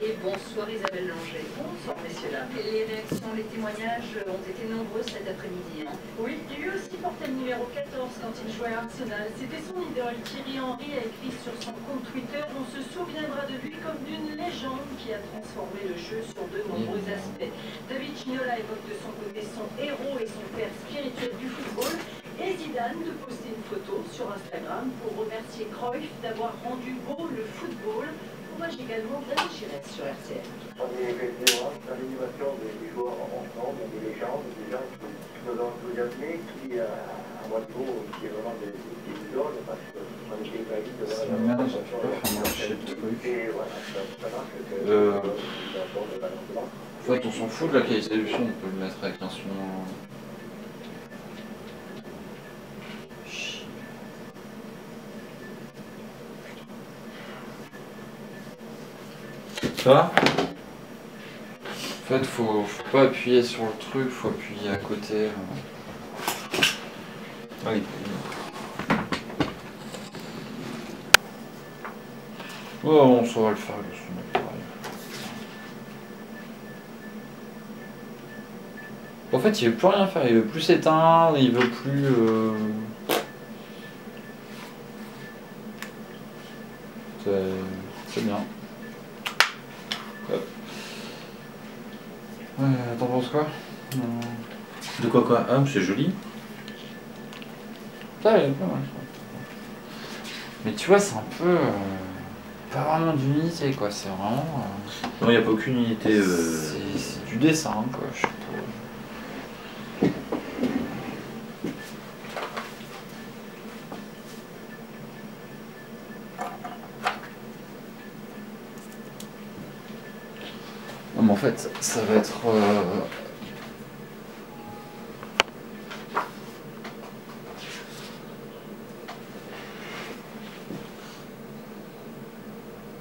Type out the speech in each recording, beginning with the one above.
Et bonsoir Isabelle Langer. Bonsoir messieurs là. Les réactions, les témoignages ont été nombreux cet après-midi. Oui, il y a eu aussi porté le numéro 14 quand il jouait à Arsenal. C'était son idole. Thierry Henry a écrit sur son compte Twitter: on se souviendra de lui comme d'une légende qui a transformé le jeu sur de nombreux aspects. David Ginola évoque de son côté son héros et son père spirituel du football. Et Zidane de poster une photo sur Instagram pour remercier Cruyff d'avoir rendu beau le football. Hommage également David Chirac sur RTL. On est effectivement dans l'animation des joueurs ensemble, des légendes, des gens qui nous ont enthousiasmés, qui à mon niveau, qui est vraiment des idoles, parce qu'on était ébahis de voir la merde, j'arrive pas à faire marcher le truc. Et voilà, ça marche que le ballon blanc. En fait, on s'en fout de la qualité du son, on peut le mettre avec un son. Ça va? En fait, faut pas appuyer sur le truc, faut appuyer à côté. Oui. Oh, ça va le faire, le son est pareil. En fait, il veut plus rien faire, il veut plus s'éteindre, il veut plus. C'est bien. T'en penses quoi? De quoi? Ah, c'est joli. Ça, elle est pas mal. Mais tu vois, c'est un peu. Pas vraiment d'unité, quoi. C'est vraiment. Non, il n'y a pas aucune unité. C'est du dessin, quoi. Je sais pas. Non, mais en fait, ça va être.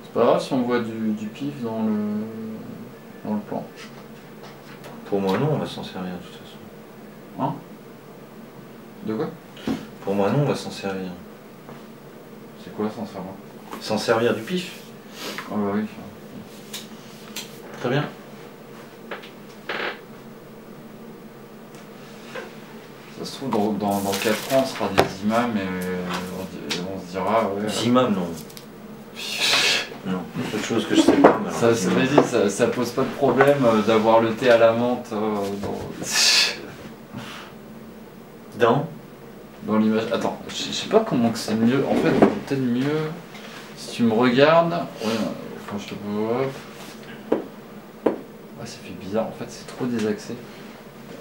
C'est pas grave si on voit du pif dans le plan. Pour moi, non, on va s'en servir de toute façon. Hein? De quoi? Pour moi, non, on va s'en servir. C'est quoi sans savoir? S'en servir du pif? Ah bah oui. Très bien. Ça se trouve, dans 4 ans, on sera des imams et on se dira, ouais. Des imams, non. Non, c'est autre chose que je sais pas. Ça pose pas de problème d'avoir le thé à la menthe dans l'image. Attends, je sais pas comment que c'est mieux. En fait, peut-être mieux si tu me regardes. Ouais, quand je te vois. Ouais, ça fait bizarre. En fait, c'est trop désaxé.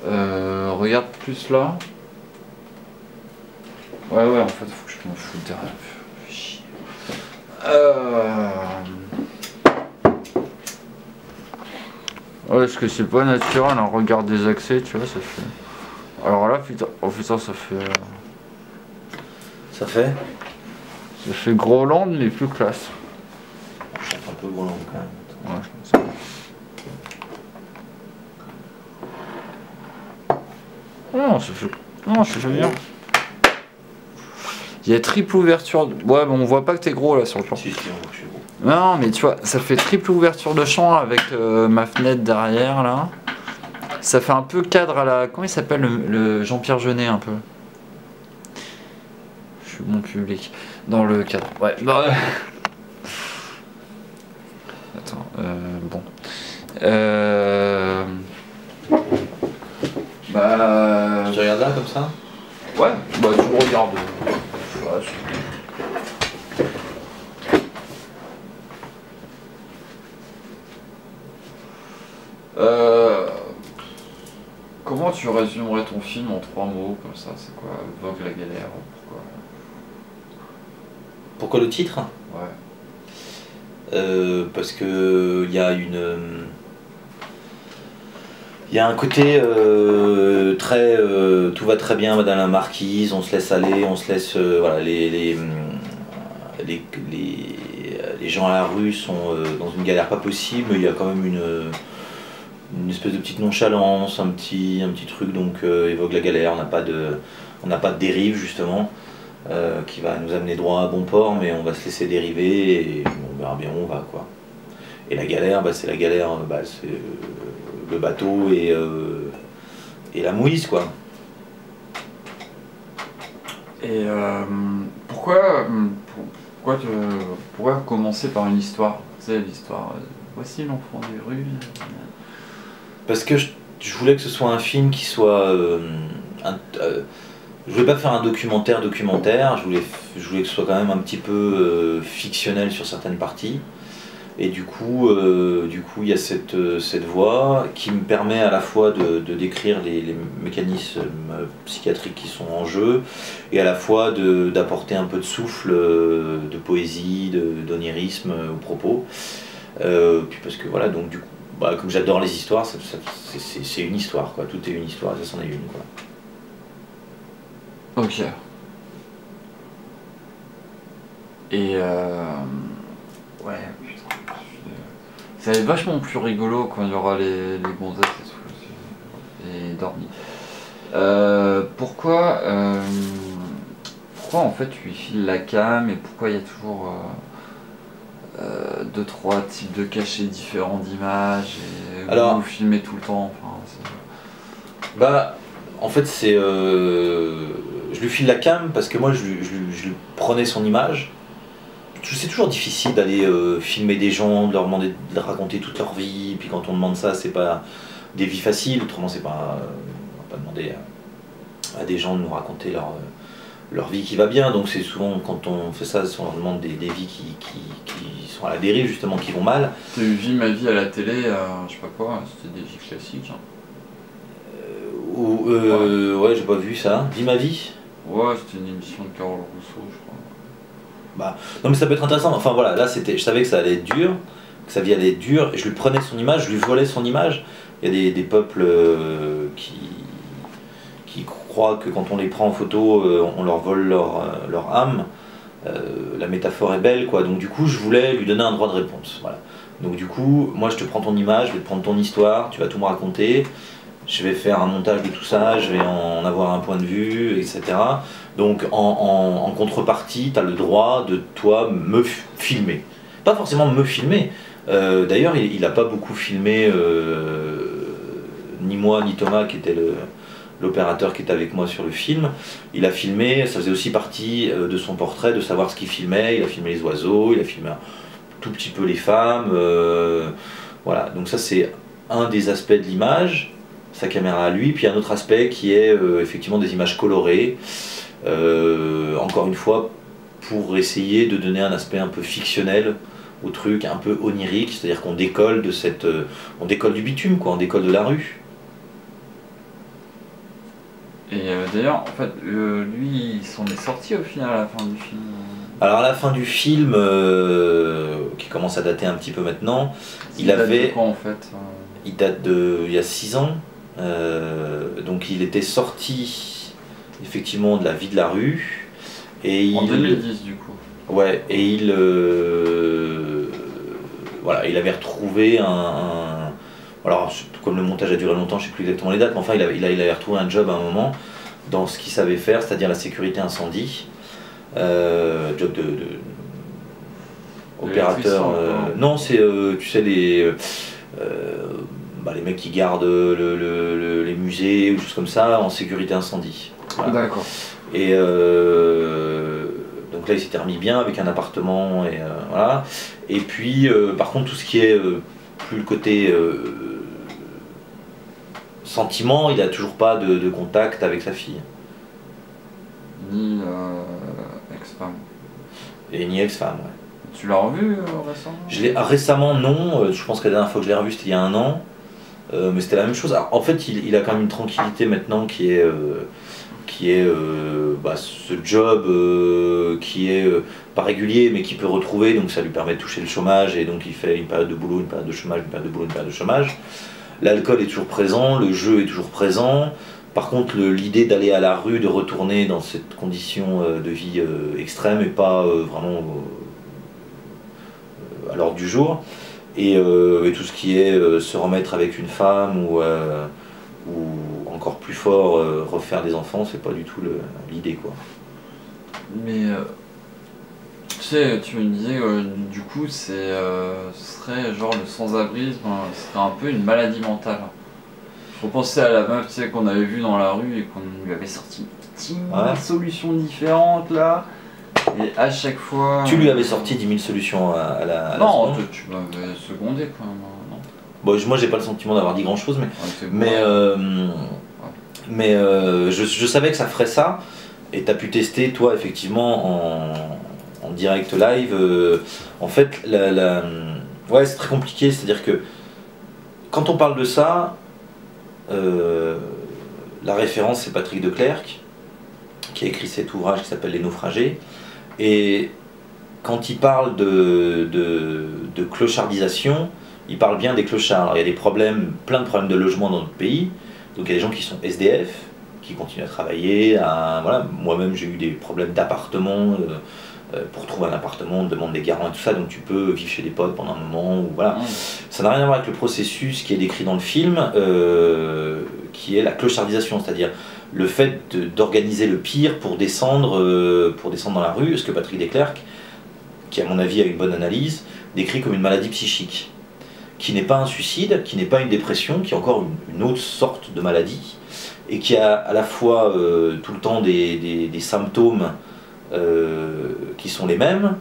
Regarde plus là. Ouais, en fait, faut que je me foute derrière. Chier. Ouais, parce que c'est pas naturel, un regard désaxé, tu vois, ça fait. Alors là, putain, oh putain, ça fait. Ça fait? Ça fait Groland, mais plus classe. Un peu Groland quand même. Ouais, je pense. Non, ça fait. Non, ça fait bien. Il y a triple ouverture. Ouais, mais on voit pas que t'es gros là sur le plan. Si, on voit que je suis gros. Non, mais tu vois, ça fait triple ouverture de champ avec ma fenêtre derrière là. Ça fait un peu cadre à la. Comment il s'appelle le Jean-Pierre Jeunet un peu? Je suis bon public. Dans le cadre. Ouais, bah. Attends, bon. Bah. Tu regardes là comme ça? Ouais, bah tu me regardes. Ouais, comment tu résumerais ton film en 3 mots comme ça? C'est quoi? Vogue la galère? Pourquoi le titre? Ouais. Parce que il y a il y a un côté très tout va très bien Madame la Marquise, on se laisse aller, on se laisse voilà, les gens à la rue sont dans une galère pas possible, mais il y a quand même une espèce de petite nonchalance, un petit truc, donc évoque la galère, on n'a pas de dérive justement. qui va nous amener droit à bon port, mais on va se laisser dériver et on verra bien où on va, quoi. Et la galère, c'est la galère, c'est le bateau et la mouise, quoi. Et pourquoi commencer par une histoire? C'est l'histoire. Voici l'enfant des rues. Parce que je voulais que ce soit un film qui soit... je voulais pas faire un documentaire, je voulais que ce soit quand même un petit peu fictionnel sur certaines parties. Et du coup, il y a cette voie qui me permet à la fois de décrire les mécanismes psychiatriques qui sont en jeu, et à la fois d'apporter un peu de souffle, de poésie, d'onirisme aux propos. Puis parce que voilà, donc du coup, comme j'adore les histoires, c'est une histoire, quoi. Tout est une histoire, ça c'en est une, quoi. Ok. Et ouais, putain. Ça va être vachement plus rigolo quand il y aura les gonzesses et tout. Et dormi. Pourquoi en fait tu lui files la cam et pourquoi il y a toujours 2-3 types de cachets différents d'images et alors, vous filmez tout le temps, enfin, en fait c'est je lui file la cam parce que moi je lui prenais son image. C'est toujours difficile d'aller filmer des gens, de leur demander de raconter toute leur vie, puis quand on demande ça, c'est pas des vies faciles, autrement c'est pas, on va pas demander à des gens de nous raconter leur vie qui va bien, donc c'est souvent quand on fait ça, on leur demande des vies qui sont à la dérive justement, qui vont mal. T'as eu Vie ma vie à la télé, je sais pas quoi, c'était des vies classiques. Hein. Ouais, j'ai pas vu ça. Vie ma vie? Ouais, c'était une émission de Carole Rousseau, je crois. Non mais ça peut être intéressant, enfin voilà, là je savais que ça allait être dur, que sa vie allait être dure, et je lui prenais son image, je lui volais son image. Il y a des peuples qui croient que quand on les prend en photo, on leur vole leur âme. La métaphore est belle, quoi, donc du coup je voulais lui donner un droit de réponse, voilà. Donc du coup, moi je te prends ton image, je vais te prendre ton histoire, tu vas tout me raconter, je vais faire un montage de tout ça, je vais en avoir un point de vue, etc. Donc en contrepartie, tu as le droit de toi me filmer. Pas forcément me filmer. D'ailleurs, il n'a pas beaucoup filmé, ni moi ni Thomas qui était l'opérateur qui était avec moi sur le film. Il a filmé, ça faisait aussi partie de son portrait, de savoir ce qu'il filmait. Il a filmé les oiseaux, il a filmé un tout petit peu les femmes. Voilà, donc ça c'est un des aspects de l'image, sa caméra à lui. Puis un autre aspect qui est effectivement des images colorées. Encore une fois, pour essayer de donner un aspect un peu fictionnel au truc, un peu onirique, c'est-à-dire qu'on décolle de on décolle du bitume, quoi, on décolle de la rue. Et d'ailleurs, en fait, lui, il s'en est sorti au final à la fin du film. Alors à la fin du film, qui commence à dater un petit peu maintenant, il date avait... de quand, en fait Il date il y a 6 ans, donc il était sorti effectivement de la vie de la rue. Et en 2010 du coup. Ouais, et voilà, il avait retrouvé alors comme le montage a duré longtemps, je ne sais plus exactement les dates, mais enfin il avait retrouvé un job à un moment dans ce qu'il savait faire, c'est-à-dire la sécurité incendie, job de opérateur. Non, c'est tu sais les mecs qui gardent les musées ou choses comme ça en sécurité incendie. Voilà. D'accord. Et donc là il s'était remis bien avec un appartement et voilà. Et puis par contre tout ce qui est plus le côté sentiment, il a toujours pas de contact avec sa fille. Ni ex-femme. Et ni ex-femme, ouais. Tu l'as revu récemment? Récemment non, je pense que la dernière fois que je l'ai revu c'était il y a un an. Mais c'était la même chose. Alors, en fait il a quand même une tranquillité maintenant qui est ce job qui est pas régulier mais qui peut retrouver, donc ça lui permet de toucher le chômage et donc il fait une période de boulot, une période de chômage, une période de boulot, une période de chômage. L'alcool est toujours présent, le jeu est toujours présent. Par contre l'idée d'aller à la rue, de retourner dans cette condition de vie extrême n'est pas vraiment à l'ordre du jour. Et tout ce qui est se remettre avec une femme ou encore plus fort, refaire des enfants, c'est pas du tout l'idée, quoi. Mais tu sais, tu me disais, du coup, ce serait genre le sans-abrisme, ce serait un peu une maladie mentale. Je repensais à la meuf, tu sais, qu'on avait vue dans la rue et qu'on lui avait sorti une solution différente là. Et à chaque fois. Tu lui avais sorti 10 000 solutions à la non, tu m'avais secondé quand même. Non. Bon, moi j'ai pas le sentiment d'avoir dit grand chose, je savais que ça ferait ça. Et tu as pu tester, toi, effectivement, en direct live. En fait, ouais, c'est très compliqué. C'est-à-dire que quand on parle de ça, la référence, c'est Patrick de Clercq, qui a écrit cet ouvrage qui s'appelle Les Naufragés. Et quand il parle de clochardisation, il parle bien des clochards. Alors, il y a des problèmes, plein de problèmes de logement dans notre pays. Donc il y a des gens qui sont SDF, qui continuent à travailler. Voilà. Moi-même, j'ai eu des problèmes d'appartement. Pour trouver un appartement, on demande des garants et tout ça, donc tu peux vivre chez des potes pendant un moment. Ou voilà. Ça n'a rien à voir avec le processus qui est décrit dans le film, qui est la clochardisation, c'est-à-dire le fait d'organiser le pire pour descendre dans la rue, ce que Patrick de Clercq, qui à mon avis a une bonne analyse, décrit comme une maladie psychique, qui n'est pas un suicide, qui n'est pas une dépression, qui est encore une autre sorte de maladie, et qui a à la fois tout le temps des symptômes qui sont les mêmes,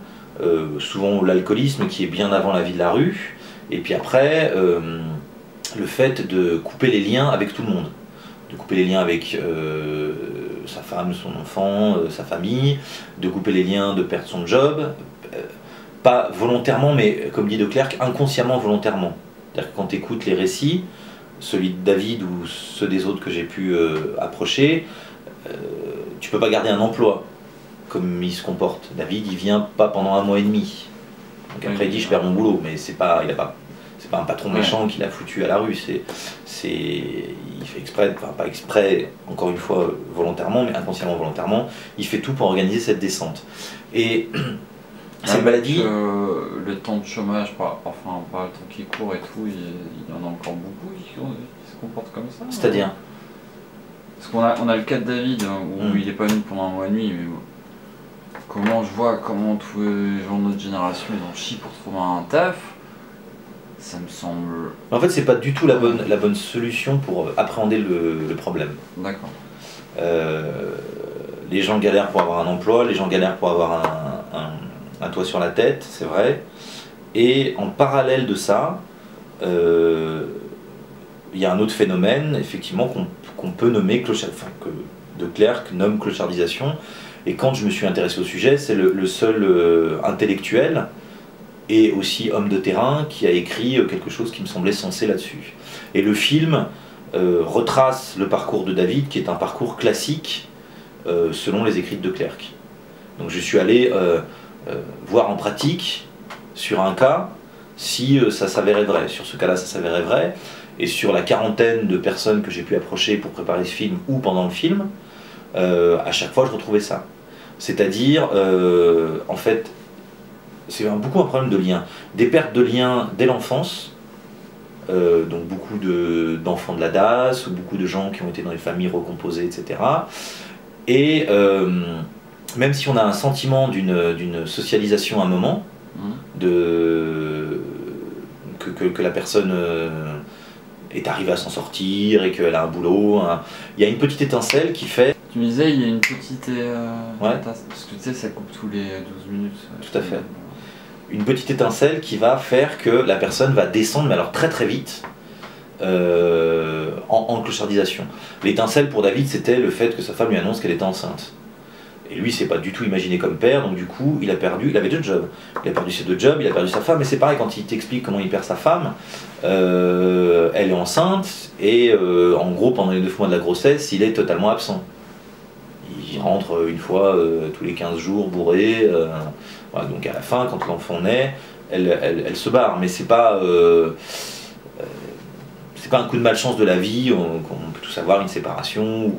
souvent l'alcoolisme qui est bien avant la vie de la rue, et puis après le fait de couper les liens avec tout le monde, de couper les liens avec sa femme, son enfant, sa famille, de couper les liens, de perdre son job, pas volontairement, mais comme dit de Clercq, inconsciemment volontairement. C'est-à-dire que quand tu écoutes les récits, celui de David ou ceux des autres que j'ai pu approcher, tu peux pas garder un emploi comme il se comporte. David, il vient pas pendant 1 mois et demi. Donc après, il dit je perds mon boulot, mais c'est pas un patron méchant qui l'a foutu à la rue. Il fait exprès, enfin pas exprès, encore une fois volontairement, mais inconsciemment volontairement, il fait tout pour organiser cette descente. Et cette maladie. Le temps de chômage, enfin pas le temps qui court et tout, il y en a encore beaucoup qui se comportent comme ça. C'est-à-dire parce qu'on a le cas de David, où il est pas venu pendant 1 mois et demi, mais comment tous les gens de notre génération ils en chient pour trouver un taf, ça me semble... En fait, c'est pas du tout la bonne solution pour appréhender le problème. D'accord. Les gens galèrent pour avoir un emploi, les gens galèrent pour avoir un toit sur la tête, c'est vrai. Et en parallèle de ça, il y a un autre phénomène, effectivement, qu'on peut nommer que de Clercq nomme clochardisation. Et quand je me suis intéressé au sujet, c'est le seul intellectuel et aussi homme de terrain qui a écrit quelque chose qui me semblait sensé là-dessus. Et le film retrace le parcours de David, qui est un parcours classique selon les écrits de Clercq. Donc je suis allé voir en pratique, sur un cas, si ça s'avérait vrai. Sur ce cas-là, ça s'avérait vrai. Et sur la quarantaine de personnes que j'ai pu approcher pour préparer ce film ou pendant le film, à chaque fois je retrouvais ça. C'est-à-dire, en fait, c'est beaucoup un problème de lien. Des pertes de liens dès l'enfance, donc beaucoup d'enfants de la DAS, ou beaucoup de gens qui ont été dans des familles recomposées, etc. Et même si on a un sentiment d'une socialisation à un moment, que la personne est arrivée à s'en sortir et qu'elle a un boulot, il y a une petite étincelle qui fait... Tu me disais, il y a une petite... parce que tu sais, ça coupe tous les 12 minutes. Tout à fait. Une petite étincelle qui va faire que la personne va descendre, mais alors très très vite, en clochardisation. L'étincelle pour David, c'était le fait que sa femme lui annonce qu'elle était enceinte. Et lui, c'est pas du tout imaginé comme père, donc du coup, il avait 2 jobs. Il a perdu ses 2 jobs, il a perdu sa femme, mais c'est pareil quand il t'explique comment il perd sa femme. Elle est enceinte, et en gros, pendant les 9 mois de la grossesse, il est totalement absent. Il rentre une fois tous les 15 jours bourré. Voilà, donc à la fin, quand l'enfant naît, elle se barre, mais c'est pas un coup de malchance de la vie, on peut tout savoir, une séparation,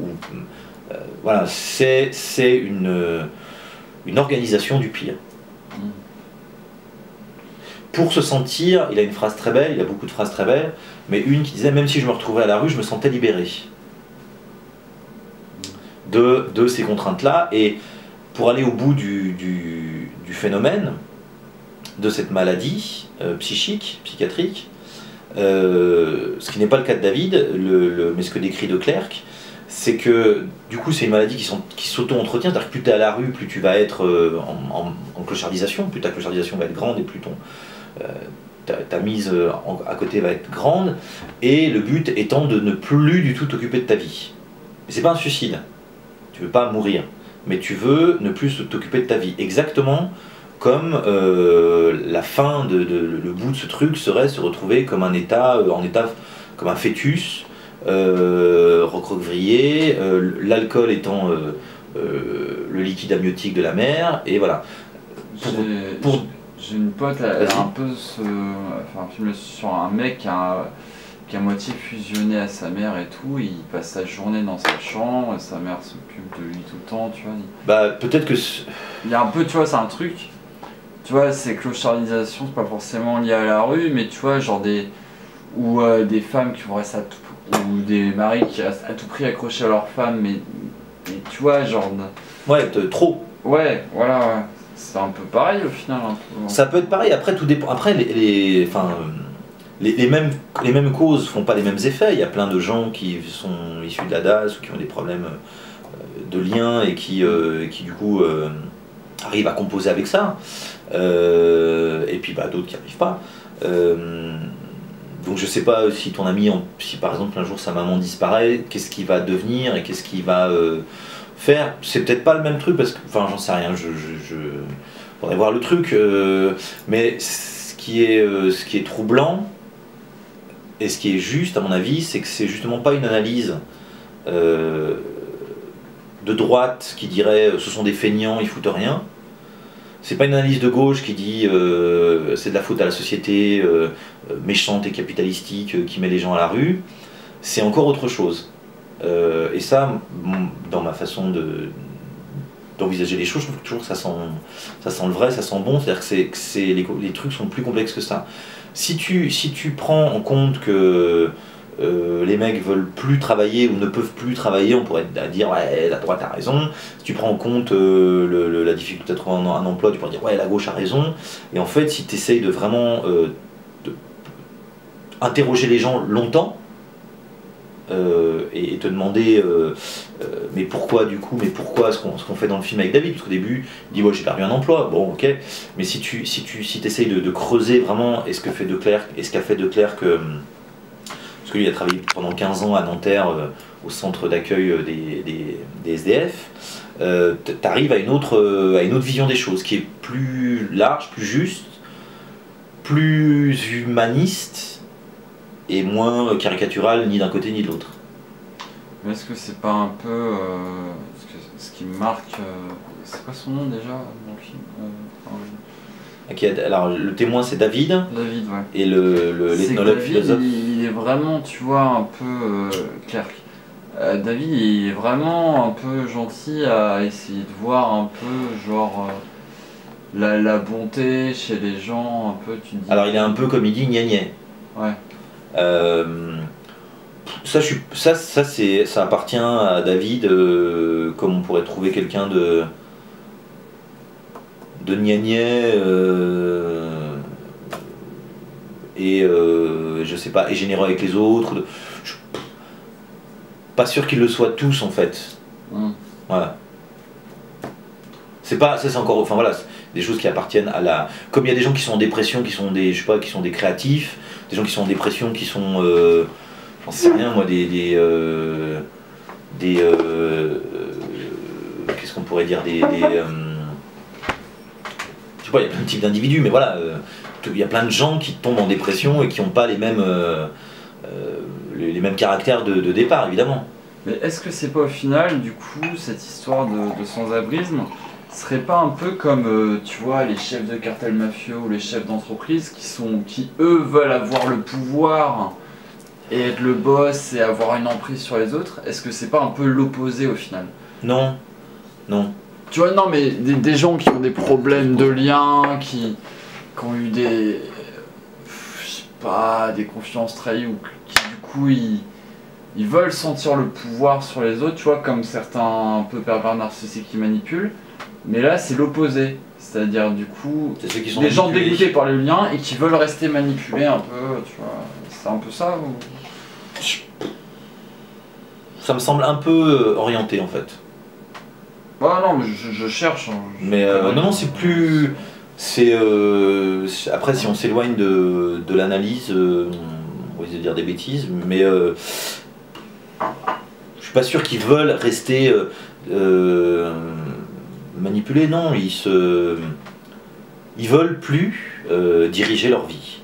voilà, c'est une organisation du pire. Pour se sentir, il a une phrase très belle, il a beaucoup de phrases très belles, mais une qui disait, même si je me retrouvais à la rue, je me sentais libéré de ces contraintes-là. Et pour aller au bout du phénomène, de cette maladie psychiatrique, ce qui n'est pas le cas de David, mais ce que décrit De Clercq, c'est que du coup c'est une maladie qui s'auto-entretient, c'est-à-dire que plus tu es à la rue, plus tu vas être en clochardisation, plus ta clochardisation va être grande et plus ta mise à côté va être grande, et le but étant de ne plus du tout t'occuper de ta vie. Mais c'est pas un suicide, tu veux pas mourir, mais tu veux ne plus t'occuper de ta vie, exactement comme la fin, le bout de ce truc serait se retrouver comme un état, comme un fœtus, recroquevillé, l'alcool étant le liquide amniotique de la mère, et voilà. J'ai une pote, elle a un peu un film sur un mec qui a moitié fusionné à sa mère et tout, il passe sa journée dans sa chambre, et sa mère s'occupe de lui tout le temps, tu vois. Bah peut-être que... Il y a un peu, tu vois, c'est un truc, tu vois, ces clochardisations, c'est pas forcément lié à la rue, mais tu vois, genre des femmes qui vont rester ou des maris qui restent à tout prix accrochés à leur femme, mais tu vois, genre... Ouais, trop. Ouais, voilà, ouais. C'est un peu pareil au final. Un peu. Ça peut être pareil, après tout dépend. Après, les mêmes causes font pas les mêmes effets. Il y a plein de gens qui sont issus de la DAS ou qui ont des problèmes de lien et qui du coup arrivent à composer avec ça. Et puis d'autres qui n'arrivent pas. Donc je sais pas si ton ami, si par exemple un jour sa maman disparaît, qu'est-ce qu'il va devenir et qu'est-ce qu'il va faire. C'est peut-être pas le même truc parce que, enfin j'en sais rien, je faudrait voir le truc. Mais ce qui est troublant et ce qui est juste à mon avis, c'est que c'est justement pas une analyse de droite qui dirait ce sont des feignants, ils foutent rien. C'est pas une analyse de gauche qui dit c'est de la faute à la société méchante et capitalistique qui met les gens à la rue. C'est encore autre chose. Et ça, dans ma façon d'envisager les choses, je trouve toujours que ça sent le vrai, ça sent bon. C'est-à-dire que les trucs sont plus complexes que ça. Si tu prends en compte que les mecs veulent plus travailler ou ne peuvent plus travailler, on pourrait dire ouais la droite a raison. Si tu prends en compte la difficulté à trouver un emploi, tu pourrais dire ouais la gauche a raison. Et en fait si tu essayes de vraiment interroger les gens longtemps et te demander mais pourquoi du coup, mais pourquoi ce qu'on fait dans le film avec David, parce qu'au début il dit ouais j'ai perdu un emploi, bon ok, mais si tu essayes de creuser vraiment et ce qu'a fait De Clercq, parce que lui il a travaillé pendant 15 ans à Nanterre au centre d'accueil des SDF, tu arrives à une autre vision des choses qui est plus large, plus juste, plus humaniste et moins caricaturale ni d'un côté ni de l'autre. Mais est-ce que c'est pas un peu ce qui marque... c'est quoi son nom déjà dans le film Alors le témoin c'est David. David, ouais. Et l'ethnologue philosophe. Il est vraiment, tu vois, un peu Clercq. David il est vraiment un peu gentil à essayer de voir un peu genre la bonté chez les gens, un peu tu te dis... Alors il est un peu comme il dit gnagné. Ouais. Ça appartient à David, comme on pourrait trouver quelqu'un de gnagné et je sais pas, et généreux avec les autres. Pas sûr qu'ils le soient tous en fait. Voilà. C'est pas, ça c'est encore, enfin voilà, des choses qui appartiennent à la. Comme il y a des gens qui sont en dépression, qui sont des, je sais pas, qui sont des créatifs, des gens qui sont en dépression, qui sont, j'en sais rien moi, qu'est-ce qu'on pourrait dire, je sais pas, il y a plein de types d'individus, mais voilà, il y a plein de gens qui tombent en dépression et qui n'ont pas les mêmes caractères de départ, évidemment. Mais est-ce que c'est pas au final, du coup, cette histoire de sans-abrisme serait pas un peu comme, tu vois, les chefs de cartel mafieux ou les chefs d'entreprise qui eux veulent avoir le pouvoir et être le boss et avoir une emprise sur les autres? Est-ce que c'est pas un peu l'opposé au final? Non, non. Tu vois, non, mais des gens qui ont des problèmes de lien, qui ont eu des, je sais pas, des confiances trahies ou qui du coup ils veulent sentir le pouvoir sur les autres, tu vois, comme certains un peu pervers narcissiques qui manipulent. Mais là, c'est l'opposé. C'est-à-dire, du coup, C'est ceux qui sont des gens manipulés. dégoûtés par le lien et qui veulent rester manipulés un peu, tu vois. C'est un peu ça ou... Ça me semble un peu orienté en fait. Ouais, non, mais je cherche. Hein. Mais non, c'est plus. Après, si on s'éloigne de l'analyse, on va dire des bêtises, mais je suis pas sûr qu'ils veulent rester manipulés, non. Ils veulent plus diriger leur vie.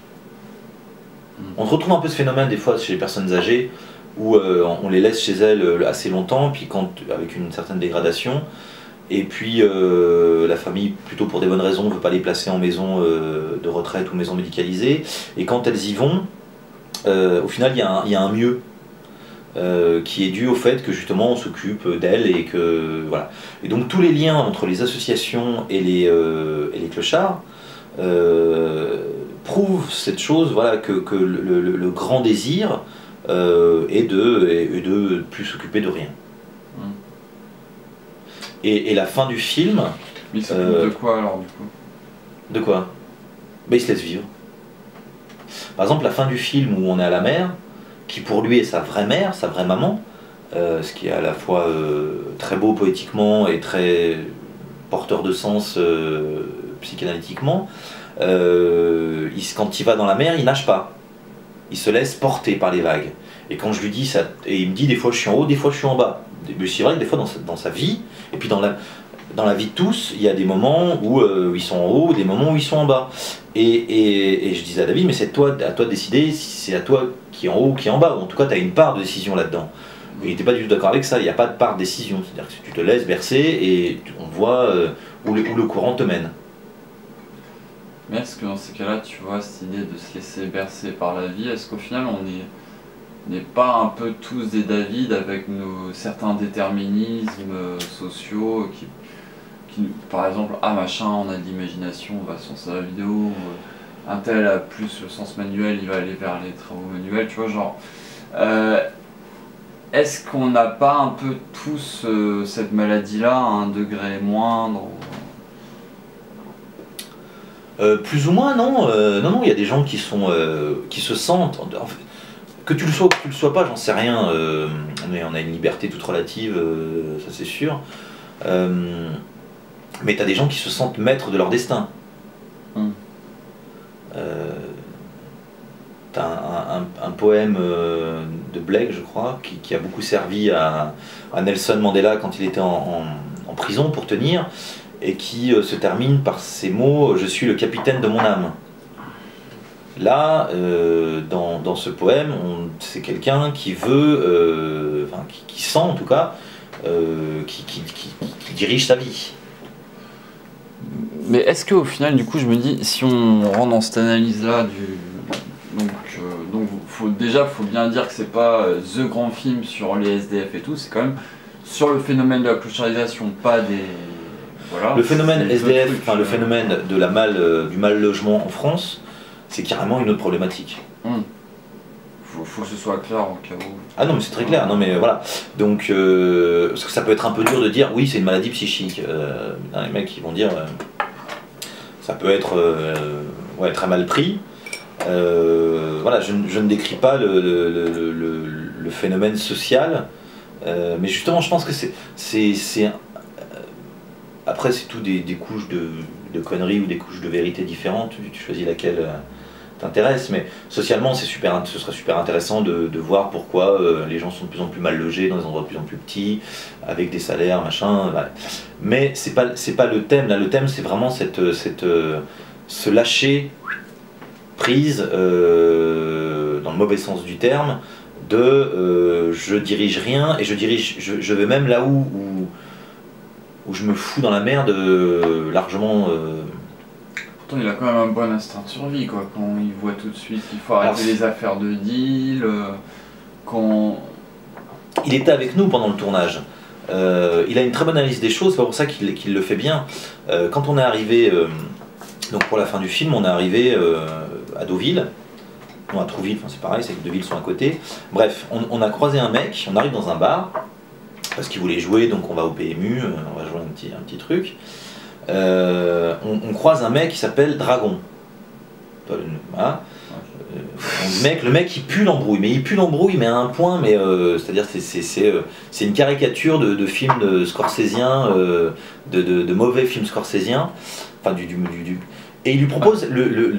On retrouve un peu ce phénomène des fois chez les personnes âgées où on les laisse chez elles assez longtemps, puis avec une certaine dégradation. Et puis la famille, plutôt pour des bonnes raisons, ne veut pas les placer en maison de retraite ou maison médicalisée. Et quand elles y vont, au final, il y a un mieux qui est dû au fait que justement on s'occupe d'elles et que voilà. Et donc tous les liens entre les associations et les clochards prouvent cette chose, voilà, que le grand désir est de plus s'occuper de rien. Et la fin du film... Mais il s'occupe de quoi alors du coup? De quoi? Ben, il se laisse vivre. Par exemple, la fin du film où on est à la mer, qui pour lui est sa vraie mère, sa vraie maman, ce qui est à la fois très beau poétiquement et très porteur de sens psychanalytiquement, quand il va dans la mer, il nage pas. Il se laisse porter par les vagues. Et quand je lui dis ça, et il me dit des fois je suis en haut, des fois je suis en bas. Mais c'est vrai que des fois dans sa vie, et puis dans la vie de tous, il y a des moments où ils sont en haut, des moments où ils sont en bas. Et je disais à David, mais c'est à toi de décider si c'est à toi qui est en haut ou qui est en bas. Ou en tout cas, tu as une part de décision là-dedans. Il n'était pas du tout d'accord avec ça, il n'y a pas de part de décision. C'est-à-dire que tu te laisses bercer et on voit où le courant te mène. Mais est-ce que dans ces cas-là, tu vois, cette idée de se laisser bercer par la vie, est-ce qu'au final on n'est pas un peu tous des David avec certains déterminismes sociaux qui, par exemple, ah machin, on a de l'imagination, on va sur sa vidéo, un tel a plus le sens manuel, il va aller vers les travaux manuels, tu vois, genre... est-ce qu'on n'a pas un peu tous cette maladie-là à un degré moindre Plus ou moins, non. Non, il y a des gens qui se sentent... En fait, que tu le sois ou que tu le sois pas, j'en sais rien. On a une liberté toute relative, ça c'est sûr. Mais tu as des gens qui se sentent maîtres de leur destin. Tu as un poème de Blake, je crois, qui a beaucoup servi à Nelson Mandela quand il était en prison pour tenir, et qui se termine par ces mots « Je suis le capitaine de mon âme ». Là, dans ce poème, c'est quelqu'un qui veut, qui sent en tout cas, qui dirige sa vie. Mais est-ce qu'au final, du coup, je me dis, si on rentre dans cette analyse-là, donc faut bien dire que c'est pas the grand film sur les SDF et tout, c'est quand même sur le phénomène de la clocharisation, pas des... Voilà, le phénomène SDF, le phénomène de du mal logement en France, c'est carrément une autre problématique. Faut que ce soit clair en cas où... Ah non mais c'est très clair, non mais voilà. Donc, parce que ça peut être un peu dur de dire, oui c'est une maladie psychique. Les mecs ils vont dire, ça peut être très mal pris. Voilà, je ne décris pas le phénomène social, mais justement je pense que c'est après c'est tout des couches de conneries ou des couches de vérité différentes, tu choisis laquelle t'intéresse, mais socialement ce serait super intéressant de voir pourquoi les gens sont de plus en plus mal logés dans des endroits de plus en plus petits, avec des salaires, machin, voilà. Mais c'est pas le thème, là le thème c'est vraiment se lâcher prise, dans le mauvais sens du terme, je dirige rien et je vais même là où je me fous dans la merde largement. Pourtant il a quand même un bon instinct de survie quoi, quand il voit tout de suite qu'il faut arrêter les affaires de deal, Il était avec nous pendant le tournage. Il a une très bonne analyse des choses, c'est pas pour ça qu'il le fait bien. Quand on est arrivé, donc pour la fin du film, on est arrivé à Deauville. Non, à Trouville, c'est pareil, c'est que deux villes sont à côté. Bref, on a croisé un mec, on arrive dans un bar, parce qu'il voulait jouer, donc on va au PMU, on va jouer un petit truc. On croise un mec qui s'appelle Dragon. Voilà. Le mec il pue l'embrouille, mais à un point, mais c'est-à-dire c'est une caricature de film de scorsésien, de mauvais films scorsésien, enfin et il lui propose,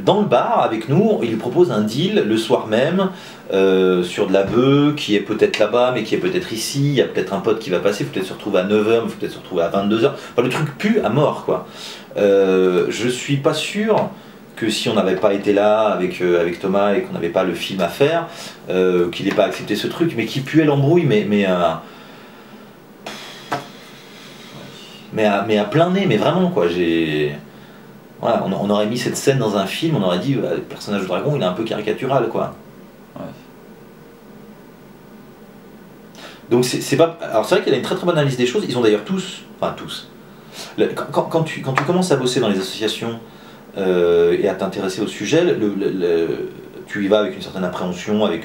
dans le bar avec nous, il lui propose un deal le soir même sur de la bœuf qui est peut-être là-bas, mais qui est peut-être ici. Il y a peut-être un pote qui va passer, il faut peut-être se retrouver à 9h, mais il faut peut-être se retrouver à 22h. Enfin, le truc pue à mort, quoi. Je suis pas sûr que si on n'avait pas été là avec Thomas et qu'on n'avait pas le film à faire, qu'il n'ait pas accepté ce truc, mais qui puait l'embrouille, mais à plein nez, mais vraiment, quoi. Voilà, on aurait mis cette scène dans un film, on aurait dit le personnage de Dragon il est un peu caricatural, quoi. Ouais. Donc c'est pas. Alors c'est vrai qu'il a une très très bonne analyse des choses. Ils ont d'ailleurs tous. Quand tu commences à bosser dans les associations et à t'intéresser au sujet, tu y vas avec une certaine appréhension, avec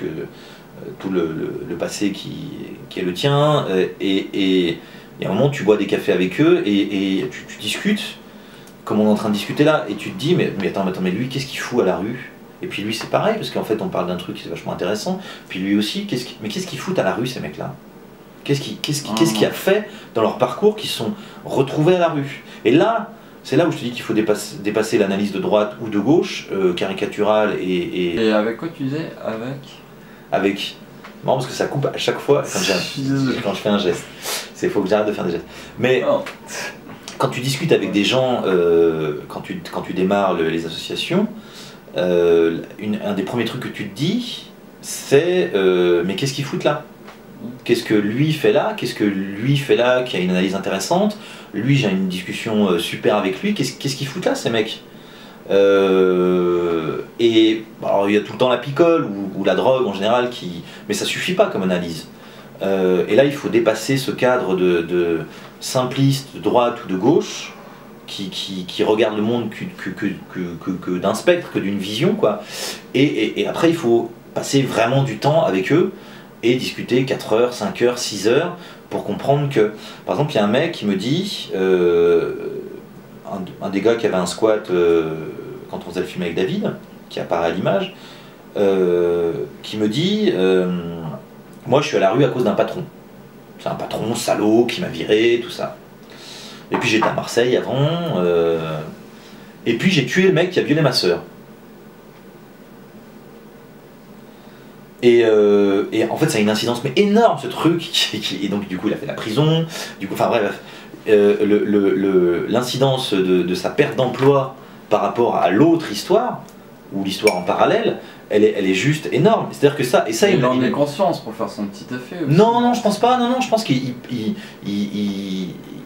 tout le passé qui est le tien, et il y a un moment tu bois des cafés avec eux et tu discutes. Comme on est en train de discuter là, et tu te dis, mais attends, mais lui, qu'est-ce qu'il fout à la rue? Et puis lui, c'est pareil, parce qu'en fait, on parle d'un truc qui est vachement intéressant. Puis lui aussi, qu'est-ce qu'ils foutent à la rue, ces mecs-là? Qu'est-ce qui a fait dans leur parcours qu'ils se sont retrouvés à la rue? Et là, c'est là où je te dis qu'il faut dépasser l'analyse de droite ou de gauche, caricaturale Et avec quoi tu disais? Avec... Non, parce que ça coupe à chaque fois quand je fais un geste. Il faut que j'arrête de faire des gestes. Mais... Oh. Quand tu discutes avec des gens, quand tu démarres les associations, un des premiers trucs que tu te dis, c'est mais qu'est-ce qu'ils foutent là? Qu'est-ce que lui fait là? Qu'est-ce que lui fait là qui a une analyse intéressante? Lui, j'ai une discussion super avec lui. Qu'est-ce qu'ils foutent là, ces mecs? Et alors, il y a tout le temps la picole ou la drogue en général, mais ça suffit pas comme analyse. Et là, il faut dépasser ce cadre de simpliste, de droite ou de gauche, qui regarde le monde que d'un spectre, que d'une vision, quoi. Et après, il faut passer vraiment du temps avec eux et discuter 4 heures, 5 heures, 6 heures pour comprendre que, par exemple, il y a un mec qui me dit, un des gars qui avait un squat quand on faisait le film avec David, qui apparaît à l'image, qui me dit, moi je suis à la rue à cause d'un patron. C'est un patron salaud qui m'a viré, tout ça. Et puis j'étais à Marseille avant, et puis j'ai tué le mec qui a violé ma sœur. Et en fait ça a une incidence mais énorme ce truc, et donc du coup il a fait la prison, du coup, enfin bref, l'incidence de sa perte d'emploi par rapport à l'autre histoire, ou l'histoire en parallèle, elle est juste énorme. C'est-à-dire que ça, et ça, il en est conscience pour faire son petit effet aussi. Non, je pense pas. Non, je pense qu'il...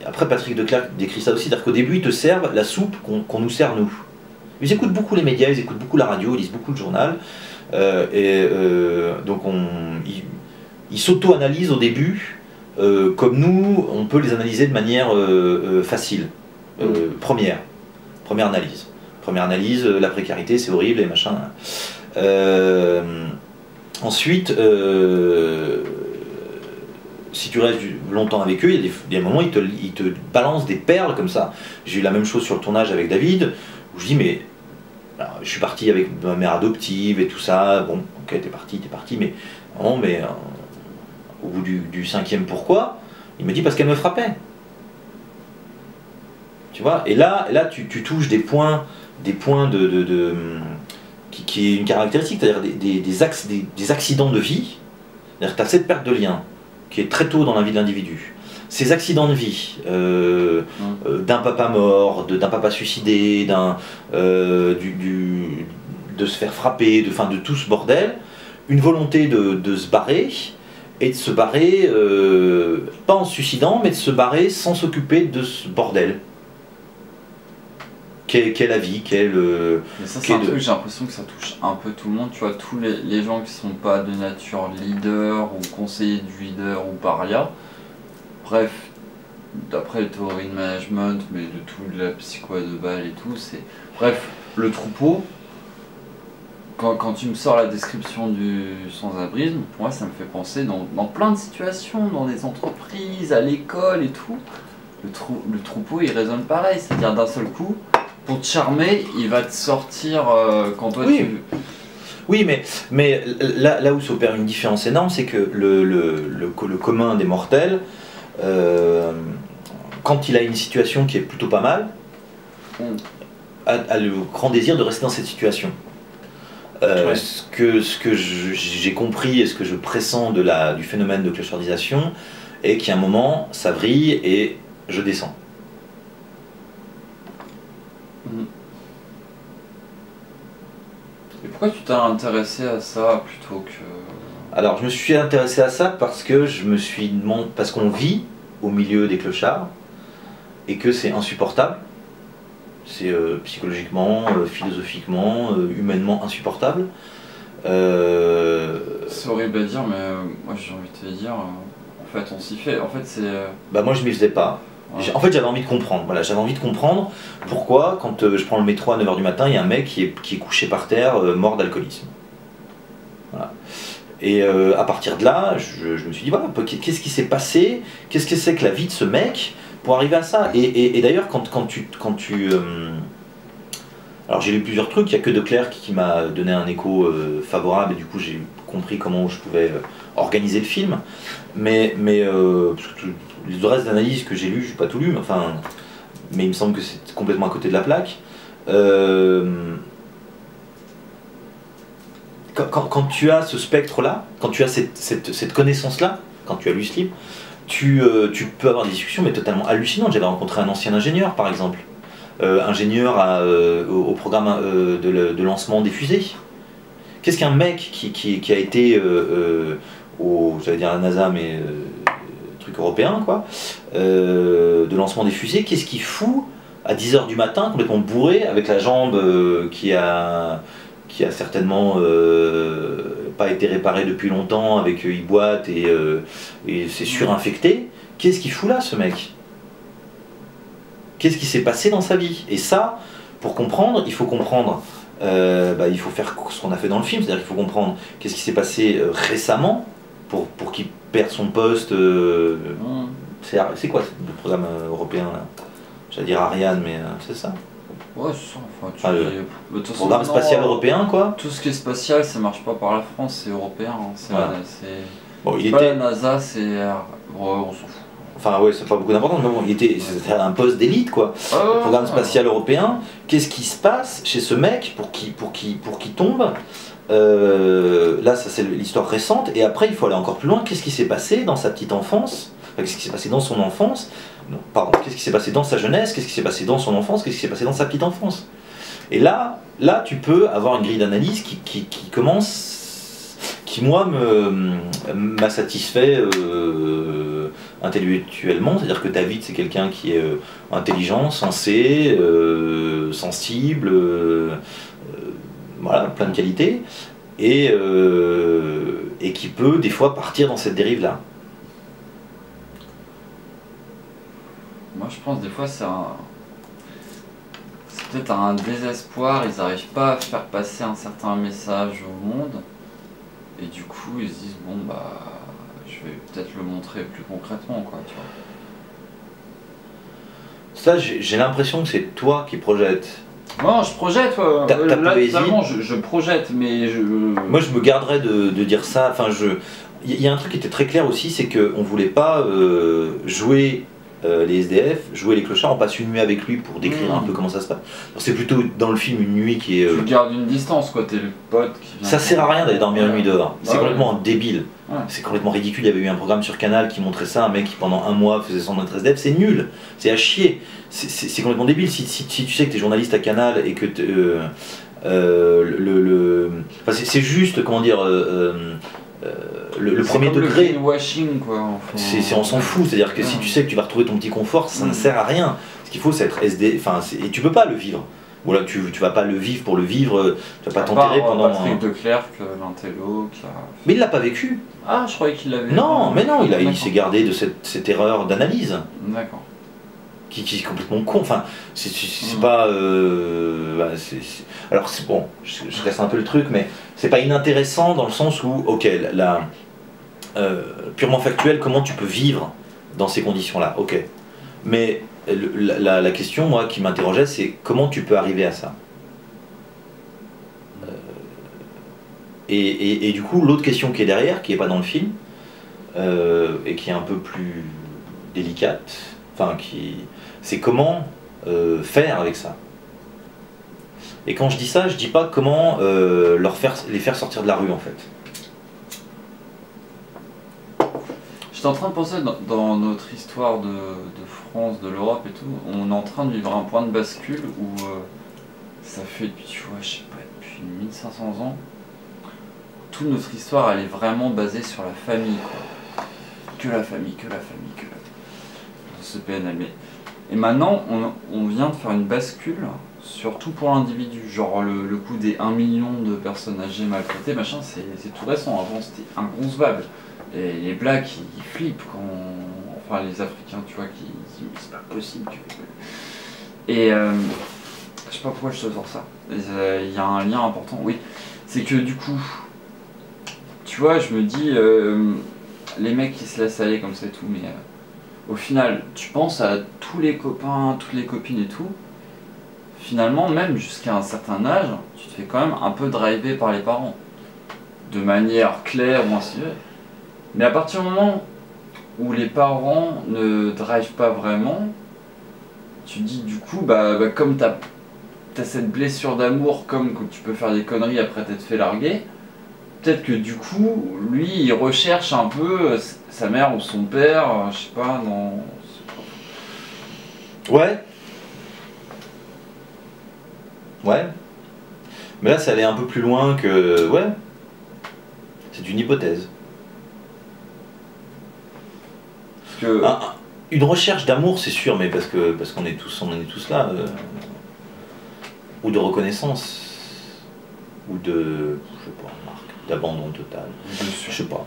Après, Patrick Declercq décrit ça aussi, c'est-à-dire qu'au début, ils te servent la soupe qu'on nous sert nous. Ils écoutent beaucoup les médias, ils écoutent beaucoup la radio, ils lisent beaucoup le journal, donc ils s'auto-analysent au début, comme nous, on peut les analyser de manière facile. Première analyse. Première analyse, la précarité, c'est horrible et machin. Ensuite, si tu restes longtemps avec eux, il y a des moments où ils te balancent des perles comme ça. J'ai eu la même chose sur le tournage avec David, où je dis mais alors, je suis parti avec ma mère adoptive et tout ça, bon ok t'es parti, mais non mais au bout du 5e pourquoi, il me dit parce qu'elle me frappait. Tu vois, et là tu touches des points qui est une caractéristique, c'est-à-dire des accidents de vie. C'est-à-dire que tu as cette perte de lien qui est très tôt dans la vie de l'individu. Ces accidents de vie, d'un papa mort, d'un papa suicidé, de se faire frapper, de tout ce bordel, une volonté de se barrer, et de se barrer, pas en se suicidant, mais de se barrer sans s'occuper de ce bordel. Qu'est la vie, Mais ça c'est un truc, j'ai l'impression que ça touche un peu tout le monde, tu vois, tous les gens qui sont pas de nature leader ou conseiller du leader ou paria, bref, d'après les théories de management, mais de toute la psycho de balle et tout, c'est... Bref, le troupeau, quand tu me sors la description du sans-abrisme, pour moi ça me fait penser dans plein de situations, dans des entreprises, à l'école et tout. Le troupeau il résonne pareil, c'est-à-dire d'un seul coup, pour te charmer, il va te sortir quand toi Oui. tu... Oui, mais là où s'opère une différence énorme, c'est que le commun des mortels, quand il a une situation qui est plutôt pas mal, a le grand désir de rester dans cette situation. Ouais. Ce que j'ai compris et ce que je pressens du phénomène de clochardisation est qu'à un moment, ça vrille et je descends. Et pourquoi tu t'es intéressé à ça plutôt que... Alors, je me suis intéressé à ça parce que je me suis demandé, parce qu'on vit au milieu des clochards et que c'est insupportable. C'est psychologiquement, philosophiquement, humainement insupportable. C'est horrible à dire, mais moi j'ai envie de te dire, en fait on s'y fait. En fait c'est... Bah moi je m'y faisais pas. Ouais. En fait j'avais envie de comprendre. Voilà, j'avais envie de comprendre pourquoi quand je prends le métro à 9h du matin, il y a un mec qui est couché par terre, mort d'alcoolisme. Voilà. Et à partir de là, je me suis dit, voilà, qu'est-ce qui s'est passé? Qu'est-ce que c'est que la vie de ce mec pour arriver à ça? Et d'ailleurs, quand tu alors j'ai lu plusieurs trucs, il n'y a que Declercq qui m'a donné un écho favorable, et du coup j'ai compris comment je pouvais organiser le film. Mais le reste d'analyses que j'ai lu, je n'ai pas tout lu, mais il me semble que c'est complètement à côté de la plaque. Quand tu as ce spectre-là, quand tu as cette connaissance-là, quand tu as lu ce livre, tu peux avoir des discussions mais totalement hallucinantes. J'avais rencontré un ancien ingénieur, par exemple, ingénieur au programme de lancement des fusées. Qu'est-ce qu'un mec qui a été j'allais dire la NASA, mais truc européen, quoi, de lancement des fusées, qu'est-ce qu'il fout à 10h du matin, complètement bourré, avec la jambe qui a certainement pas été réparé depuis longtemps, avec il boite et c'est surinfecté. Qu'est-ce qu'il fout là, ce mec? Qu'est-ce qui s'est passé dans sa vie? Et ça, pour comprendre, il faut comprendre, il faut faire ce qu'on a fait dans le film, c'est-à-dire qu'il faut comprendre qu'est-ce qui s'est passé récemment pour qu'il perde son poste. C'est quoi le programme européen là? J'allais dire Ariane, mais c'est ça. Ouais, c'est ça. Enfin, le programme spatial européen, quoi. Tout ce qui est spatial, ça marche pas par la France, c'est européen. Hein. C'est voilà. Bon, il pas la NASA, c'est... Ouais, on s'en fout. Enfin, ouais, c'est pas beaucoup d'importance, mais bon, c'était un poste d'élite, quoi. Le programme spatial européen, qu'est-ce qui se passe chez ce mec pour qu'il tombe? Là, ça c'est l'histoire récente, et après, il faut aller encore plus loin. Qu'est-ce qui s'est passé dans sa petite enfance? Qu'est-ce qui s'est passé dans son enfance? Non, pardon, qu'est-ce qui s'est passé dans sa jeunesse? Qu'est-ce qui s'est passé dans son enfance? Qu'est-ce qui s'est passé dans sa petite enfance? Et là, tu peux avoir une grille d'analyse qui commence, qui moi m'a satisfait intellectuellement, c'est-à-dire que David c'est quelqu'un qui est intelligent, sensé, sensible, voilà, plein de qualités, et qui peut des fois partir dans cette dérive-là. Moi je pense des fois c'est peut-être un désespoir, ils n'arrivent pas à faire passer un certain message au monde, et du coup ils se disent bon bah je vais peut-être le montrer plus concrètement, quoi, tu vois. Ça j'ai l'impression que c'est toi qui projettes. Non, je projette, ta poésie. Je projette, mais je... Moi je me garderais de dire ça, il y a un truc qui était très clair aussi, c'est qu'on voulait pas jouer les SDF, jouer les clochards, on passe une nuit avec lui pour décrire un peu comment ça se passe. C'est plutôt dans le film une nuit qui est... Tu gardes une distance, quoi, t'es le pote qui vient... Ça sert à rien d'aller dormir une nuit dehors, c'est complètement débile, ouais. C'est complètement ridicule. Il y avait eu un programme sur Canal qui montrait ça, un mec qui pendant un mois faisait son être SDF, c'est nul, c'est à chier, c'est complètement débile. Si tu sais que t'es journaliste à Canal et que c'est juste, comment dire... le premier degré, le washing, quoi. Enfin, on s'en fout, c'est-à-dire que si tu sais que tu vas retrouver ton petit confort, ça ne sert à rien. Ce qu'il faut, c'est être SD, et tu peux pas le vivre. Ou là, tu vas pas le vivre pour le vivre, tu vas pas t'enterrer pendant... Patrick Declercq, l'intello, qui a... Mais il l'a pas vécu. Ah, je croyais qu'il l'avait... Non, mais non, il s'est gardé de cette erreur d'analyse. D'accord. qui est complètement con. Enfin, c'est pas. Alors, c'est bon, je casse un peu le truc, mais c'est pas inintéressant dans le sens où, ok, purement factuel, comment tu peux vivre dans ces conditions-là, ok. Mais la question, moi, qui m'interrogeait, c'est comment tu peux arriver à ça. Et du coup, l'autre question qui est derrière, qui n'est pas dans le film, et qui est un peu plus délicate, enfin, c'est comment faire avec ça. Et quand je dis ça, je dis pas comment les faire sortir de la rue, en fait. J'étais en train de penser dans notre histoire de France, de l'Europe et tout, on est en train de vivre un point de bascule où ça fait, tu vois, je sais pas, depuis 1500 ans, toute notre histoire elle est vraiment basée sur la famille, quoi. Que la famille, que la famille, que la famille. Ce PNL. Et maintenant, on vient de faire une bascule, surtout pour l'individu. Genre le coup des 1 million de personnes âgées maltraitées, machin, c'est tout récent. Avant c'était inconcevable. Et les Blacks, ils flippent quand... Enfin, les Africains, tu vois, qui disent c'est pas possible. Et je sais pas pourquoi je te sors ça. Il y a un lien important, oui. C'est que du coup, tu vois, je me dis, les mecs qui se laissent aller comme ça et tout, mais au final, tu penses à tous les copains, toutes les copines et tout. Finalement, même jusqu'à un certain âge, tu te fais quand même un peu driver par les parents. De manière claire ou ainsi de suite. Mais à partir du moment où les parents ne drivent pas vraiment, tu dis du coup, comme t'as cette blessure d'amour, comme que tu peux faire des conneries après t'être fait larguer, peut-être que du coup, lui, il recherche un peu sa mère ou son père, je sais pas, dans... Ouais. Ouais. Mais là, ça allait un peu plus loin que... Ouais. C'est une hypothèse. Que... Une recherche d'amour, c'est sûr, mais parce qu'on est tous là. Ou de reconnaissance. Ou de... Je sais pas, d'abandon total. Je sais pas.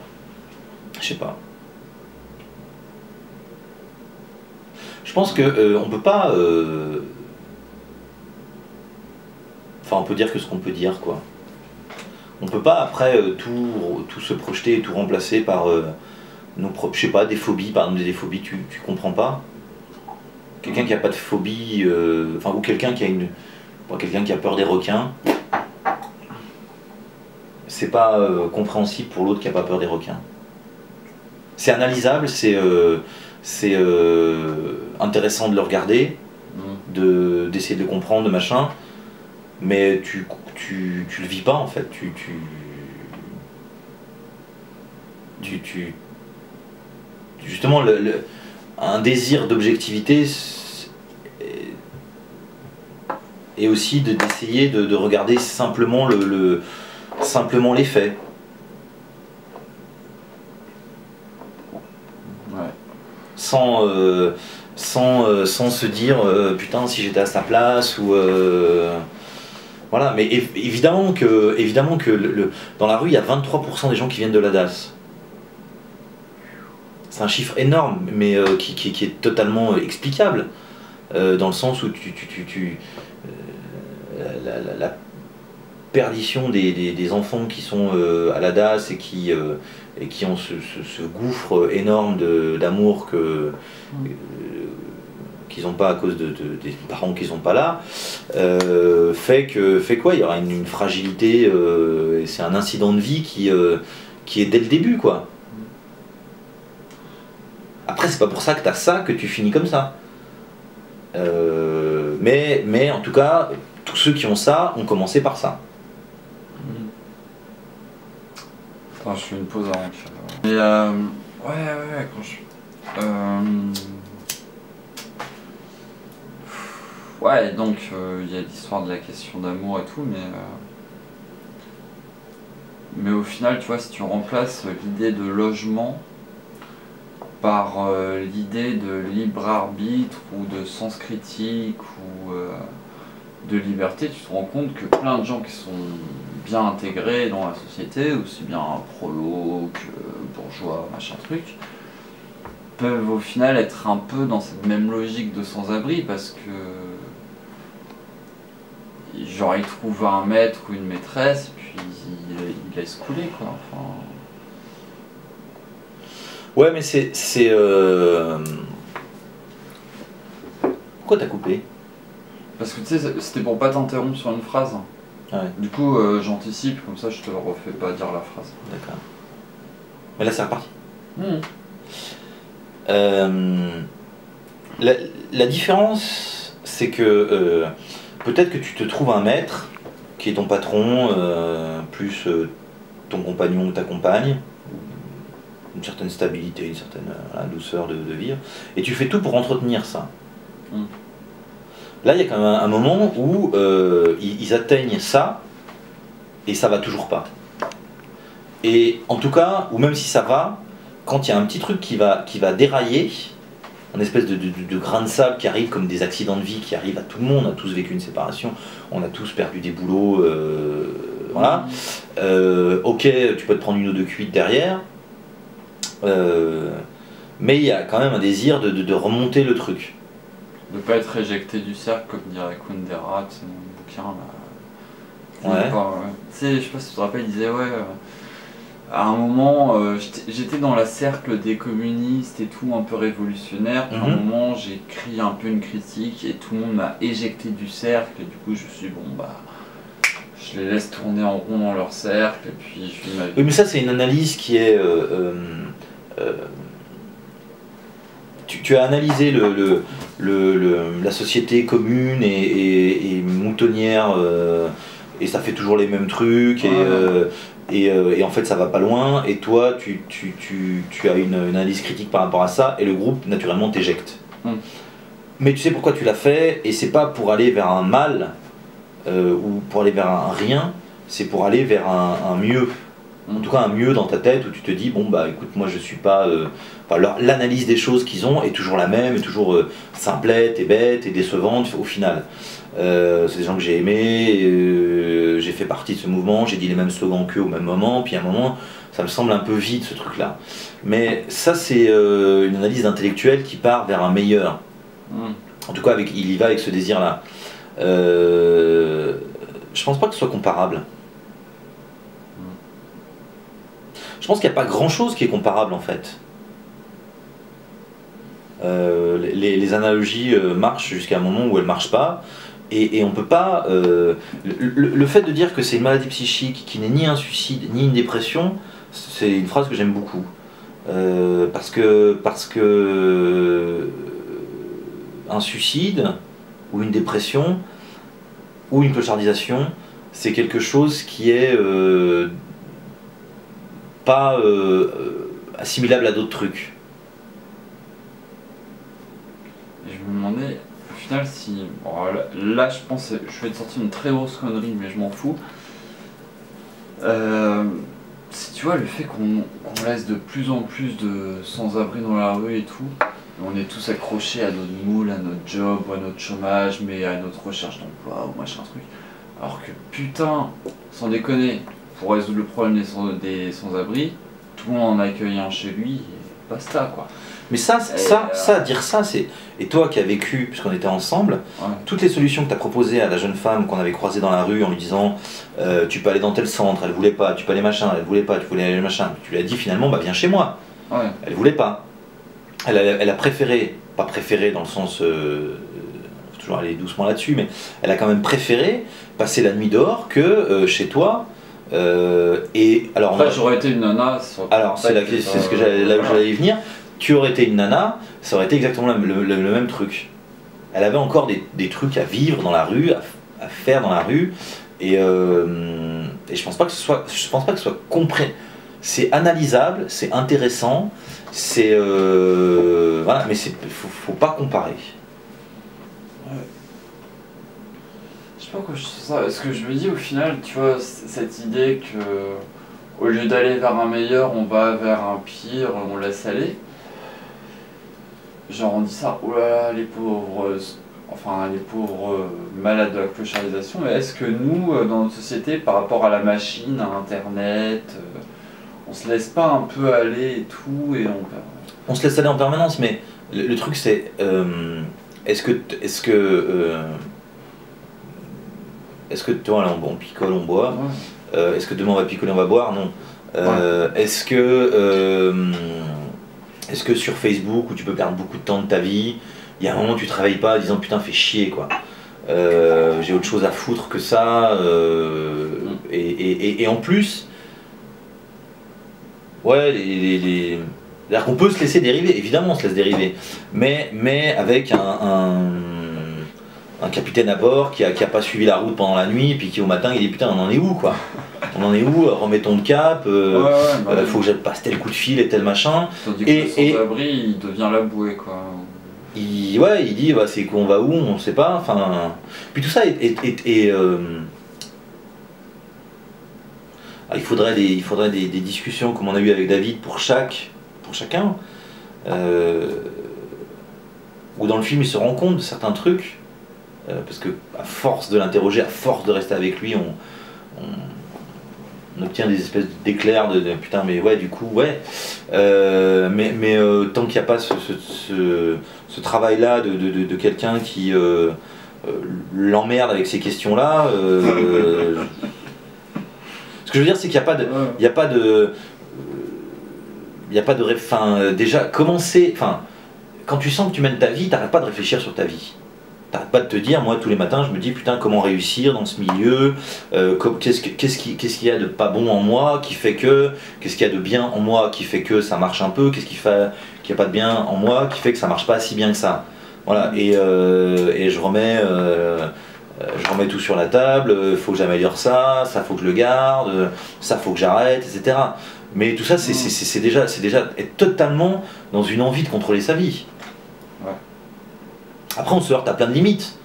Je pense que on peut pas... Enfin, on peut dire que ce qu'on peut dire, quoi. On peut pas, après, tout se projeter et tout remplacer par... je sais pas, des phobies, par exemple des phobies, tu comprends pas. Quelqu'un qui a pas de phobie, ou quelqu'un qui a quelqu'un qui a peur des requins, c'est pas compréhensible pour l'autre qui a pas peur des requins. C'est analysable, c'est intéressant de le regarder, d'essayer de le comprendre, de machin, mais tu le vis pas en fait, justement, un désir d'objectivité et aussi d'essayer de regarder simplement simplement les faits. Ouais. Sans se dire putain si j'étais à sa place ou voilà. Mais évidemment que dans la rue il y a 23% des gens qui viennent de la DAS. C'est un chiffre énorme, mais qui est totalement explicable, dans le sens où la perdition des enfants qui sont à la DAS et qui ont ce gouffre énorme d'amour qu'ils n'ont pas à cause des parents qui sont pas là, fait quoi, il y aura une fragilité, et c'est un incident de vie qui est dès le début, quoi. Après, c'est pas pour ça que t'as ça que tu finis comme ça. Mais en tout cas, tous ceux qui ont ça ont commencé par ça. Attends, je fais une pause avant. Mais ouais, quand je... Ouais, donc il y a l'histoire de la question d'amour et tout, mais au final, tu vois, si tu remplaces l'idée de logement par l'idée de libre arbitre ou de sens critique ou de liberté, tu te rends compte que plein de gens qui sont bien intégrés dans la société, aussi bien prolos que bourgeois, machin truc, peuvent au final être un peu dans cette même logique de sans-abri parce que genre ils trouvent un maître ou une maîtresse puis ils laissent couler quoi. Enfin... Ouais mais c'est pourquoi t'as coupé? Parce que tu sais c'était pour pas t'interrompre sur une phrase. Ouais. Du coup j'anticipe comme ça je te refais pas dire la phrase. D'accord. Mais là c'est reparti. La différence, c'est que peut-être que tu te trouves un maître qui est ton patron, plus ton compagnon ou ta compagne, une certaine stabilité, une certaine douceur de vivre, et tu fais tout pour entretenir ça. Là, il y a quand même un moment où ils atteignent ça, et ça va toujours pas. Et en tout cas, ou même si ça va, quand il y a un petit truc qui va dérailler, une espèce de grain de sable qui arrive comme des accidents de vie qui arrivent à tout le monde, on a tous vécu une séparation, on a tous perdu des boulots, voilà. Ok, tu peux te prendre une ou deux cuites derrière, mais il y a quand même un désir de remonter le truc. De pas être éjecté du cercle comme dirait Kundera, c'est mon bouquin là. Ouais. Tu sais, je sais pas si tu te rappelles, il disait ouais. À un moment, j'étais dans la cercle des communistes et tout, un peu révolutionnaire. À un moment, j'ai écrit un peu une critique et tout le monde m'a éjecté du cercle. Et du coup, je me suis dit, bon, bah, je les laisse tourner en rond dans leur cercle et puis je vis ma vie. Oui, mais ça, c'est une analyse qui est. Tu as analysé la société commune et moutonnière, et ça fait toujours les mêmes trucs. Et en fait ça va pas loin, et toi tu as une analyse critique par rapport à ça, et le groupe naturellement t'éjecte. Mais tu sais pourquoi tu l'as fait, et c'est pas pour aller vers un mal, ou pour aller vers un rien, c'est pour aller vers un mieux. En tout cas un mieux dans ta tête, où tu te dis, bon bah écoute, moi je suis pas... l'analyse des choses qu'ils ont est toujours la même, est toujours simplette et bête et décevante au final. C'est des gens que j'ai aimés, j'ai fait partie de ce mouvement, j'ai dit les mêmes slogans qu'eux au même moment, puis à un moment, ça me semble un peu vide ce truc-là. Mais ça, c'est une analyse intellectuelle qui part vers un meilleur. En tout cas, il y va avec ce désir-là. Je pense pas que ce soit comparable. Je pense qu'il n'y a pas grand-chose qui est comparable en fait. Les analogies marchent jusqu'à un moment où elles ne marchent pas. Et on peut pas... le fait de dire que c'est une maladie psychique qui n'est ni un suicide ni une dépression, c'est une phrase que j'aime beaucoup. Parce que un suicide ou une dépression ou une clochardisation, c'est quelque chose qui est pas assimilable à d'autres trucs. Et je me demandais... Au final, si... Bon, là, je pense que je vais te sortir une très grosse connerie, mais je m'en fous. Si tu vois, le fait qu'on laisse de plus en plus de sans-abri dans la rue et tout, on est tous accrochés à notre moule, à notre job, ou à notre chômage, mais à notre recherche d'emploi, ou machin truc. Alors que putain, sans déconner, pour résoudre le problème des sans-abri, tout le monde en accueille un chez lui, et basta quoi. Mais dire ça, c'est... Et toi qui as vécu, puisqu'on était ensemble, toutes les solutions que tu as proposées à la jeune femme qu'on avait croisée dans la rue en lui disant tu peux aller dans tel centre, elle voulait pas, tu peux aller machin, elle voulait pas, tu voulais aller machin, tu lui as dit finalement bah viens chez moi. Elle voulait pas. Elle a préféré, pas préféré dans le sens, faut toujours aller doucement là-dessus, mais elle a quand même préféré passer la nuit dehors que chez toi. Et alors après, j'aurais été une nana. Alors c'est là où j'allais y venir. Tu aurais été une nana, ça aurait été exactement le même truc. Elle avait encore des trucs à vivre dans la rue, à faire dans la rue, et je pense pas que ce soit compris. C'est analysable, c'est intéressant, c'est voilà, mais faut pas comparer. Je sais pas quoi ce que je me dis au final, tu vois, cette idée que au lieu d'aller vers un meilleur, on va vers un pire, on laisse aller. Genre on dit ça, oh là là, les pauvres malades de la clochardisation, mais est-ce que nous, dans notre société, par rapport à la machine, à internet, on se laisse pas un peu aller et tout, et on... on se laisse aller en permanence, mais le truc c'est est-ce que toi là on picole, on boit, est-ce que demain on va picoler, on va boire? Non. Est-ce que sur Facebook où tu peux perdre beaucoup de temps de ta vie, il y a un moment où tu travailles pas en disant putain fais chier quoi. J'ai autre chose à foutre que ça, et en plus, ouais, c'est-à-dire qu'on peut se laisser dériver, évidemment on se laisse dériver, mais avec un capitaine à bord qui a pas suivi la route pendant la nuit, puis qui au matin il dit putain on en est où quoi, on en est où, remettons le cap, faut que je passe tel coup de fil et tel machin. Tandis que le sans-abri il devient la bouée quoi. Il dit bah, c'est qu'on va où, on sait pas, enfin. Puis tout ça il faudrait des discussions comme on a eu avec David pour chacun, où dans le film il se rend compte de certains trucs, parce que à force de l'interroger, à force de rester avec lui, on obtient des espèces d'éclairs de putain mais ouais du coup ouais, mais tant qu'il n'y a pas ce travail là de quelqu'un qui l'emmerde avec ces questions là, ce que je veux dire c'est qu'il n'y a pas de déjà commencer, enfin quand tu sens que tu mènes ta vie, t'arrêtes pas de réfléchir sur ta vie. T'arrêtes pas de te dire, moi tous les matins je me dis putain comment réussir dans ce milieu, qu'est-ce qu'il y a de pas bon en moi qui fait que, qu'est-ce qu'il y a de bien en moi qui fait que ça marche un peu, qu'est-ce qu'il y a pas de bien en moi qui fait que ça marche pas si bien que ça. Voilà, et je remets tout sur la table, faut que j'améliore ça faut que je le garde, ça faut que j'arrête, etc. Mais tout ça c'est déjà être totalement dans une envie de contrôler sa vie. Après on se heurte à plein de limites,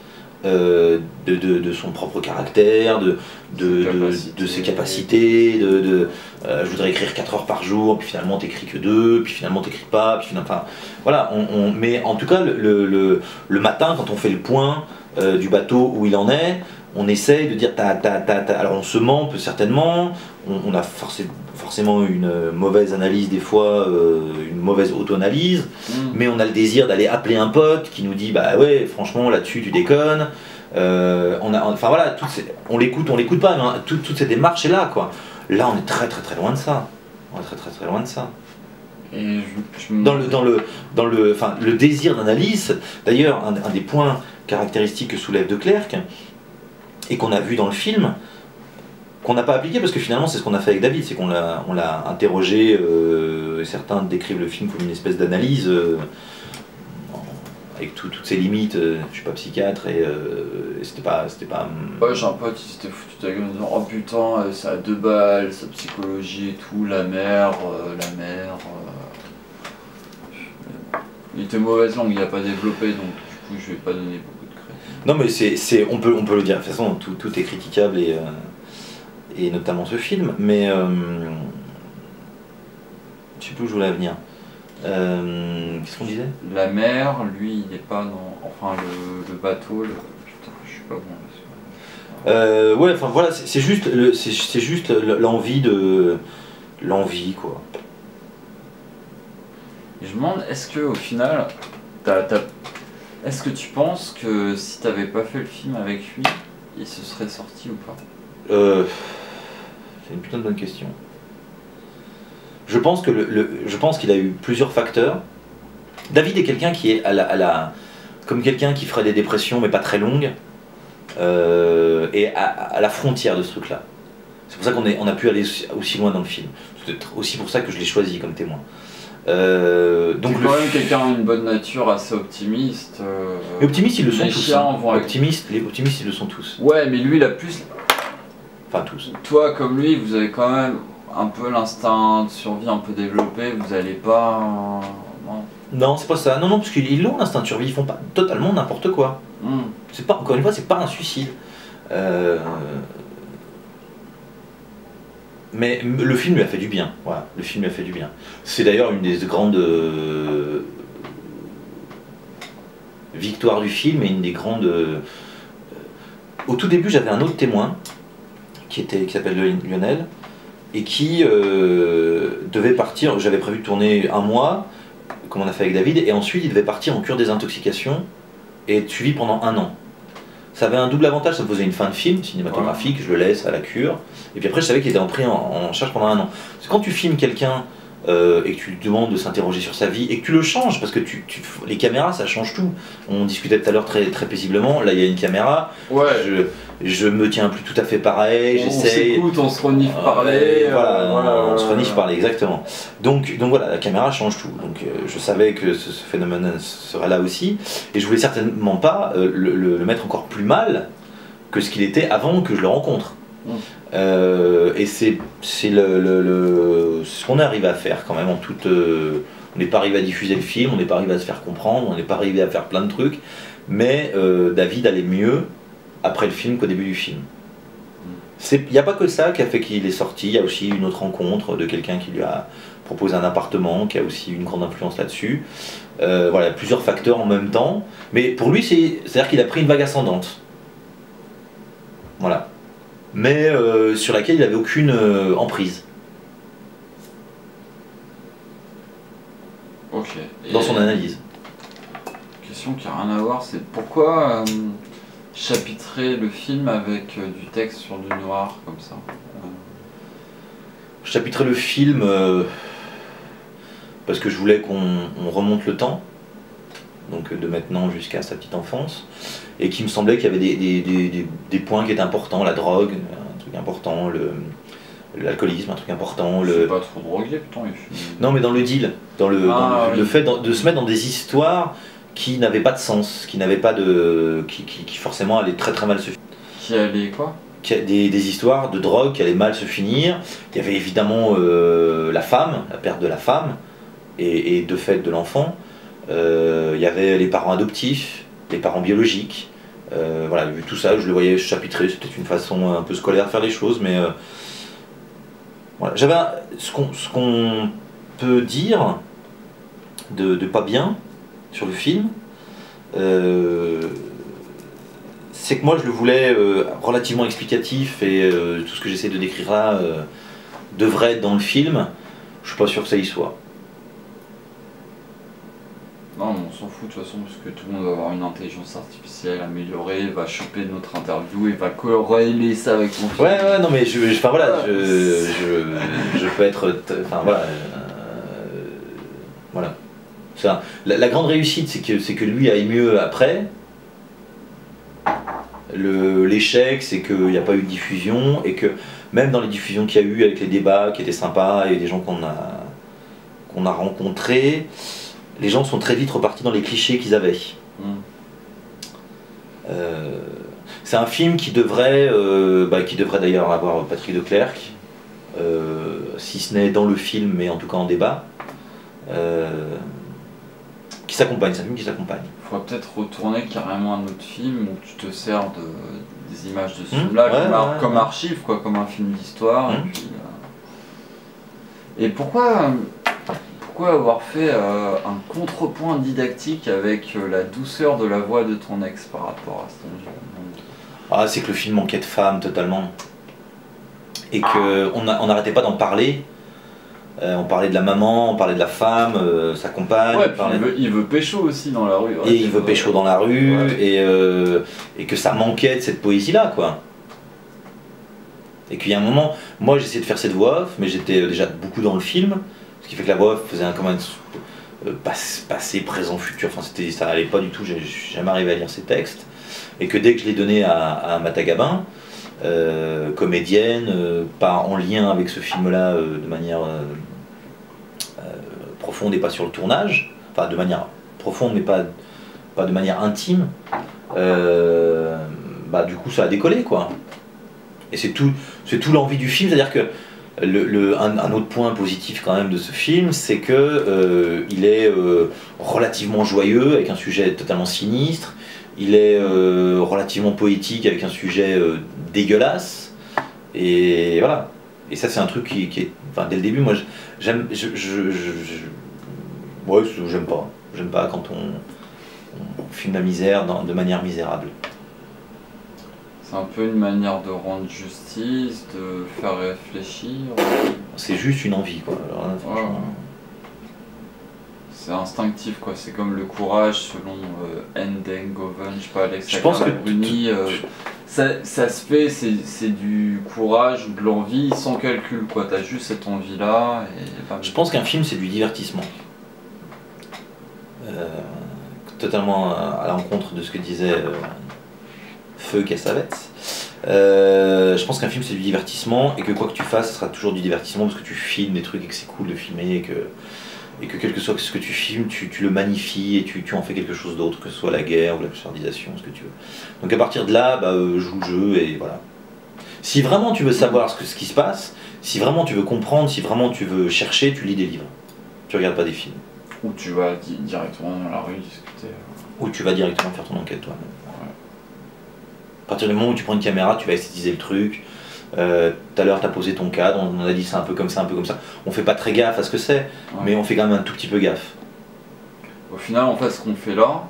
de son propre caractère, de ses capacités, je voudrais écrire 4 heures par jour, puis finalement t'écris que 2, puis finalement t'écris pas, puis finalement, enfin, voilà, mais en tout cas le matin quand on fait le point du bateau où il en est, on essaye de dire alors on se ment certainement, on a forcément une mauvaise analyse des fois, une mauvaise auto-analyse, mais on a le désir d'aller appeler un pote qui nous dit bah ouais franchement là-dessus tu déconnes, enfin voilà, on l'écoute pas, mais toute cette démarche est là quoi. Là on est très loin de ça, très loin de ça. Et dans le désir d'analyse, d'ailleurs un des points caractéristiques que soulève De Clercq et qu'on a vu dans le film, qu'on n'a pas appliqué parce que finalement c'est ce qu'on a fait avec David, c'est qu'on l'a interrogé, et certains décrivent le film comme une espèce d'analyse avec toutes ses limites, je suis pas psychiatre et c'était pas... Ouais, j'ai un pote qui s'était foutu de la gueule en disant oh putain c'est à 2 balles, sa psychologie et tout, la mère. Il était mauvaise langue, il a pas développé donc du coup je vais pas donner beaucoup de crédit. Non mais on peut le dire, de toute façon tout est critiquable et notamment ce film, mais je sais plus où je voulais venir. Qu'est-ce qu'on disait? La mer, lui, il n'est pas dans... Enfin, le bateau, putain, je suis pas bon là-dessus. Ouais, enfin voilà, c'est juste l'envie, quoi. Et je me demande, est-ce que au final, est-ce que tu penses que si t'avais pas fait le film avec lui, il se serait sorti ou pas? C'est une putain de bonne question. Je pense qu'il a eu plusieurs facteurs. David est quelqu'un qui est comme quelqu'un qui ferait des dépressions mais pas très longues, et à la frontière de ce truc-là. C'est pour ça qu'on a pu aller aussi loin dans le film. C'est aussi pour ça que je l'ai choisi comme témoin. Donc c'est quand même quelqu'un d'une bonne nature, assez optimiste. Les optimistes ils le sont les tous. Chiens vont Les optimistes ils le sont tous. Ouais, mais lui il a plus. Enfin tous. Toi comme lui, vous avez quand même un peu l'instinct de survie un peu développé. Vous allez pas. Non, c'est pas ça. Non, parce qu'ils l'ont l'instinct de survie. Ils font pas totalement n'importe quoi. C'est pas, encore une fois, c'est pas un suicide. Mais le film lui a fait du bien. Voilà, le film lui a fait du bien. C'est d'ailleurs une des grandes victoires du film et une des grandes. Au tout début, j'avais un autre témoin qui s'appelle Lionel et qui devait partir. J'avais prévu de tourner 1 mois. comme on a fait avec David, et ensuite il devait partir en cure désintoxication et être suivi pendant 1 an. Ça avait un double avantage, ça me faisait une fin de film cinématographique, je le laisse à la cure, et puis après je savais qu'il était pris en charge pendant 1 an. Parce que quand tu filmes quelqu'un et que tu lui demandes de s'interroger sur sa vie, et que tu le changes, parce que les caméras ça change tout. On discutait tout à l'heure très paisiblement, là il y a une caméra, Ouais. je me tiens plus tout à fait pareil, j'essaie... On s'écoute, on se renifle parler. Voilà, on se renifle parler, exactement. Donc voilà, la caméra change tout. Donc je savais que ce phénomène serait là aussi, et je voulais certainement pas le mettre encore plus mal que ce qu'il était avant que je le rencontre. Et c'est ce qu'on est arrivé à faire quand même en toute... on n'est pas arrivé à diffuser le film, on n'est pas arrivé à se faire comprendre, on n'est pas arrivé à faire plein de trucs, mais David allait mieux après le film qu'au début du film. Il n'y a pas que ça qui a fait qu'il est sorti, il y a aussi une autre rencontre de quelqu'un qui lui a proposé un appartement, qui a aussi une grande influence là-dessus. Voilà, plusieurs facteurs en même temps, mais pour lui c'est-à-dire qu'il a pris une vague ascendante. Voilà. Mais sur laquelle il n'avait aucune emprise. Ok. Dans son analyse. Question qui n'a rien à voir, c'est pourquoi chapitrer le film avec du texte sur du noir comme ça Je chapitrais le film parce que je voulais qu'on remonte le temps, donc de maintenant jusqu'à sa petite enfance, et qu'il me semblait qu'il y avait des points qui étaient importants, la drogue, un truc important, l'alcoolisme, un truc important. C'est pas trop drogué, putain. Non, mais dans le deal, le fait de se mettre dans des histoires qui n'avaient pas de sens, qui n'avaient pas de... qui forcément allaient très mal se finir. Qui allaient quoi? Des histoires de drogue qui allaient mal se finir. Il y avait évidemment la femme, la perte de la femme, et de fait de l'enfant. Il y avait les parents adoptifs, les parents biologiques. Voilà, vu tout ça, je le voyais chapitré, c'était une façon un peu scolaire de faire les choses, mais voilà. J'avais ce qu'on peut dire de pas bien sur le film, c'est que moi je le voulais relativement explicatif, et tout ce que j'essaie de décrire là devrait être dans le film. Je suis pas sûr que ça y soit. Non, mais on s'en fout de toute façon, parce que tout le monde va avoir une intelligence artificielle améliorée, va choper notre interview et va corréler ça avec son film. Ouais, non mais enfin voilà, je peux être, enfin voilà, voilà. Ça, la grande réussite, c'est que lui aille mieux après. L'échec, c'est qu'il n'y a pas eu de diffusion, et que même dans les diffusions qu'il y a eu avec les débats qui étaient sympas et des gens qu'on a rencontrés, les gens sont très vite repartis dans les clichés qu'ils avaient. C'est un film qui devrait d'ailleurs avoir Patrick Declercq, si ce n'est dans le film, mais en tout cas en débat, qui s'accompagne, c'est un film qui s'accompagne. Il faudrait peut-être retourner carrément à un autre film où tu te sers des images de ce film-là comme archive, quoi, comme un film d'histoire. Et pourquoi avoir fait un contrepoint didactique avec la douceur de la voix de ton ex par rapport à ce environnement? Ah, c'est que le film manquait de femmes totalement. Et qu'on n'arrêtait pas d'en parler. On parlait de la maman, on parlait de la femme, sa compagne. Ouais, il veut pécho aussi dans la rue. Et il veut pécho dans la rue, et que ça manquait de cette poésie-là, quoi. Et qu'il y a un moment, moi j'essayais de faire cette voix off, mais j'étais déjà beaucoup dans le film. Ce qui fait que la voix off faisait un passé, présent, futur, enfin ça allait pas du tout, j'ai jamais arrivé à lire ces textes. Et que dès que je l'ai donné à Mata Gabin, comédienne, pas en lien avec ce film-là de manière profonde et pas sur le tournage, enfin de manière profonde mais pas de manière intime, du coup ça a décollé, quoi. Et c'est tout l'envie du film, c'est-à-dire que un autre point positif quand même de ce film, c'est que il est relativement joyeux avec un sujet totalement sinistre, il est relativement poétique avec un sujet dégueulasse, et voilà. Et ça c'est un truc qui est, enfin, dès le début, moi j'aime pas quand on filme la misère de manière misérable. C'est un peu une manière de rendre justice, de faire réfléchir. C'est juste une envie, quoi. Alors là, franchement... c'est instinctif quoi, c'est comme le courage selon Endengoven, je sais pas, Je pense que Bruni, ça se fait, c'est du courage ou de l'envie sans calcul quoi, t'as juste cette envie là et... Je pense qu'un film c'est du divertissement. Totalement à l'encontre de ce que disait Feu Cassavetes. Je pense qu'un film c'est du divertissement et que quoi que tu fasses, ce sera toujours du divertissement parce que tu filmes des trucs et que c'est cool de filmer et que quel que soit ce que tu filmes, tu le magnifies et tu en fais quelque chose d'autre, que ce soit la guerre ou la clochardisation, ce que tu veux. Donc à partir de là, joue le jeu et voilà. Si vraiment tu veux savoir ce qui se passe, si vraiment tu veux comprendre, si vraiment tu veux chercher, tu lis des livres. Tu regardes pas des films. Ou tu vas directement dans la rue discuter. Ou tu vas directement faire ton enquête toi-même. Ouais. À partir du moment où tu prends une caméra, tu vas esthétiser le truc. Tout à l'heure, tu as posé ton cadre, on a dit c'est un peu comme ça, un peu comme ça. On fait pas très gaffe à ce que c'est, Ouais. mais on fait quand même un tout petit peu gaffe. Au final, en fait, ce qu'on fait là,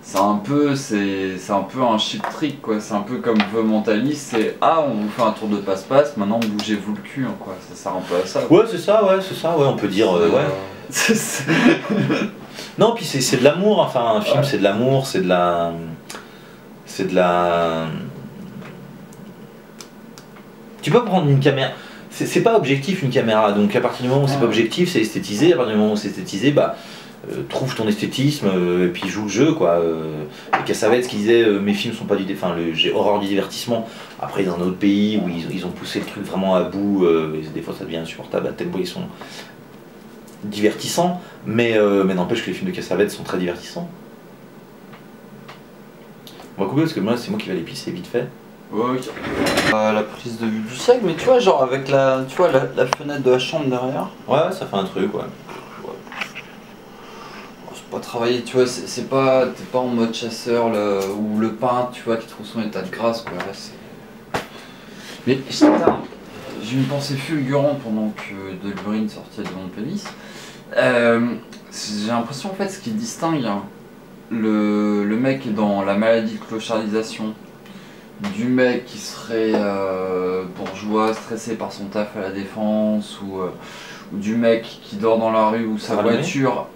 c'est un peu un cheap trick quoi. C'est un peu comme The Mentalist, c'est on vous fait un tour de passe-passe, maintenant bougez-vous le cul hein, quoi. Ça sert un peu à ça. Ouais, c'est ça, on peut dire. Non, puis c'est de l'amour, enfin, un film Ouais. c'est de l'amour, c'est de la. Tu peux prendre une caméra. C'est pas objectif une caméra, donc à partir du moment où c'est pas objectif, c'est esthétisé. À partir du moment où c'est esthétisé, trouve ton esthétisme et puis joue le jeu quoi. Et Cassavetes qui disait mes films sont pas j'ai horreur du divertissement. Après dans un autre pays où ils ont poussé le truc vraiment à bout, et des fois ça devient insupportable à tel point ils sont divertissants, mais n'empêche que les films de Cassavetes sont très divertissants. On va couper parce que moi c'est moi qui vais aller pisser vite fait. Ouais, ok. La prise de vue du siècle, mais tu vois, genre avec la fenêtre de la chambre derrière. Ouais, ça fait un truc, ouais. C'est pas travailler, tu vois, t'es pas en mode chasseur là, ou le peintre, tu vois, qui trouve son état de grâce, quoi. Là, c'est... Mais putain, j'ai une pensée fulgurante pendant que de l'urine sortait de mon pénis. J'ai l'impression, en fait, ce qui distingue le mec qui est dans la maladie de clochardisation du mec qui serait bourgeois, stressé par son taf à la défense, ou du mec qui dort dans la rue ou sa voiture.